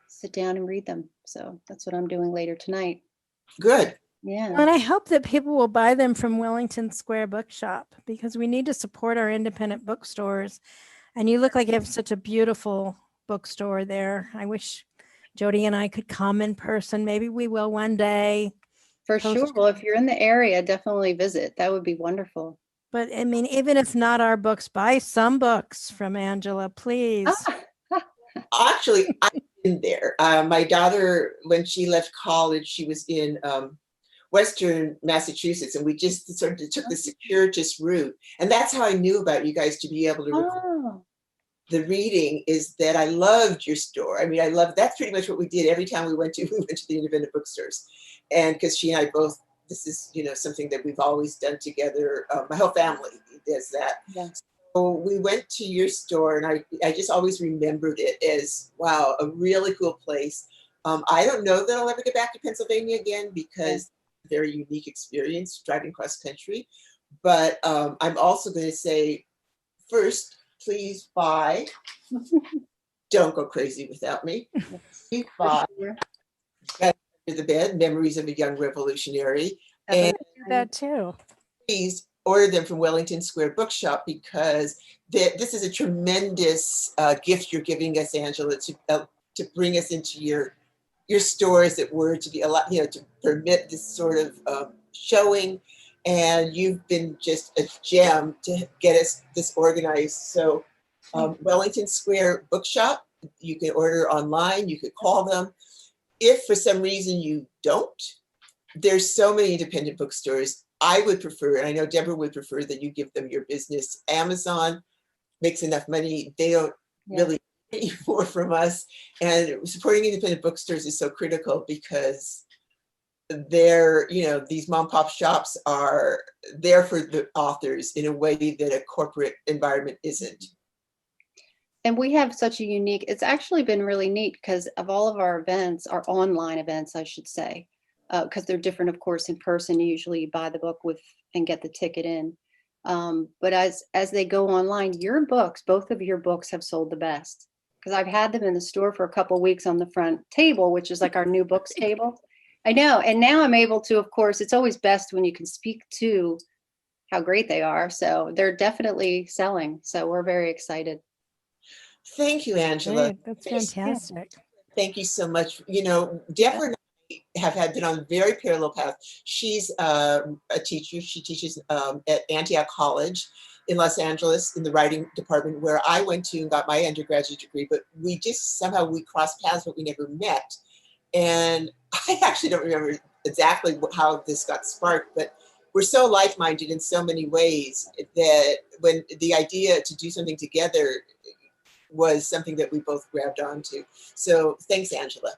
S1: sit down and read them. So that's what I'm doing later tonight.
S3: Good.
S1: Yeah.
S2: And I hope that people will buy them from Wellington Square Bookshop, because we need to support our independent bookstores. And you look like you have such a beautiful bookstore there. I wish Jody and I could come in person. Maybe we will one day.
S1: For sure. Well, if you're in the area, definitely visit. That would be wonderful.
S2: But I mean, even if not our books, buy some books from Angela, please.
S3: Actually, I've been there. My daughter, when she left college, she was in Western Massachusetts, and we just sort of took the circuitous route. And that's how I knew about you guys, to be able to record. the reading is that I loved your store. I mean, I love, that's pretty much what we did every time we went to the independent bookstores. And because she and I both, this is, you know, something that we've always done together. My whole family does that.
S1: Yeah.
S3: So we went to your store, and I just always remembered it as, wow, a really cool place. I don't know that I'll ever get back to Pennsylvania again, because it's a very unique experience driving cross country. But I'm also going to say, first, please buy Don't Go Crazy Without Me. Please buy Under the Bed, Memoirs of a Young Revolutionary. And
S2: Do that too.
S3: please order them from Wellington Square Bookshop, because this is a tremendous gift you're giving us, Angela, to bring us into your store, as it were, to be allowed, you know, to permit this sort of showing. And you've been just a gem to get us this organized. So Wellington Square Bookshop, you can order online, you could call them. If for some reason you don't, there's so many independent bookstores. I would prefer, and I know Deborah would prefer, that you give them your business. Amazon makes enough money. They don't really get any more from us. And supporting independent bookstores is so critical, because they're, you know, these mom pop shops are there for the authors in a way that a corporate environment isn't.
S1: And we have such a unique, it's actually been really neat, because of all of our events, our online events, I should say, because they're different, of course, in person. You usually buy the book with and get the ticket in. But as they go online, your books, both of your books, have sold the best, because I've had them in the store for a couple of weeks on the front table, which is like our new books table. I know. And now I'm able to, of course, it's always best when you can speak to how great they are. So they're definitely selling. So we're very excited.
S3: Thank you, Angela.
S2: Great. That's fantastic.
S3: Thank you so much. You know, Deborah and I have been on very parallel paths. She's a teacher. She teaches at Antioch College in Los Angeles in the writing department, where I went to and got my undergraduate degree. But we just somehow we crossed paths, but we never met. And I actually don't remember exactly how this got sparked, but we're so like-minded in so many ways that when the idea to do something together was something that we both grabbed onto. So thanks, Angela.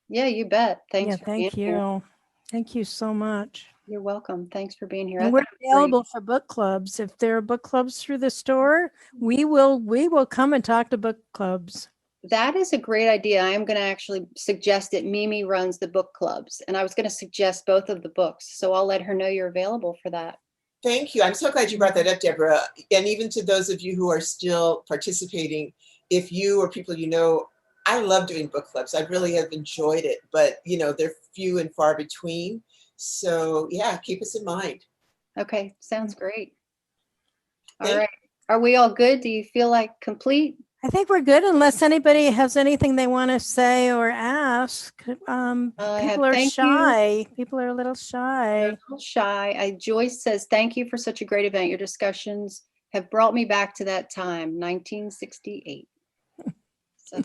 S1: Yeah, you bet. Thanks for being
S2: Thank you.
S1: here.
S2: Thank you so much.
S1: You're welcome. Thanks for being here.
S2: And we're available for book clubs. If there are book clubs through the store, we will come and talk to book clubs.
S1: That is a great idea. I am going to actually suggest it. Mimi runs the book clubs, and I was going to suggest both of the books. So I'll let her know you're available for that.
S3: Thank you. I'm so glad you brought that up, Deborah. And even to those of you who are still participating, if you or people you know, I love doing book clubs. I really have enjoyed it, but you know, they're few and far between. So yeah, keep us in mind.
S1: Okay, sounds great. All right. Are we all good? Do you feel like complete?
S2: I think we're good, unless anybody has anything they want to say or ask. People are shy. People are a little shy.
S1: Joyce says, thank you for such a great event. Your discussions have brought me back to that time, 1968. So,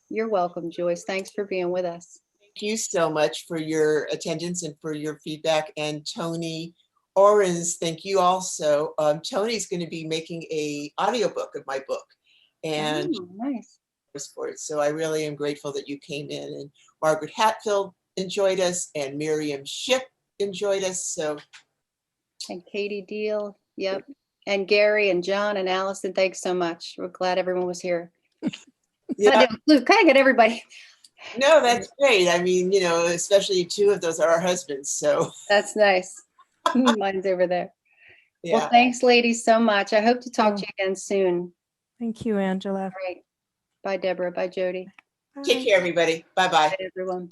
S1: you're welcome, Joyce. Thanks for being with us.
S3: Thank you so much for your attendance and for your feedback. And Tony Orens, thank you also. Tony's going to be making an audiobook of my book. And
S1: nice.
S3: For it. So I really am grateful that you came in, and Margaret Hatfield enjoyed us, and Miriam Ship enjoyed us. So,
S1: and Katie Deal, yep, and Gary and John and Allison, thanks so much. We're glad everyone was here.
S3: Yeah,
S1: kind of get everybody.
S3: No, that's great. I mean, you know, especially two of those are our husbands. So
S1: that's nice. Mine's over there.
S3: Yeah.
S1: Well, thanks, ladies, so much. I hope to talk to you again soon.
S2: Thank you, Angela.
S1: All right. Bye, Deborah. Bye, Jody.
S3: Take care, everybody. Bye-bye.
S1: Bye, everyone.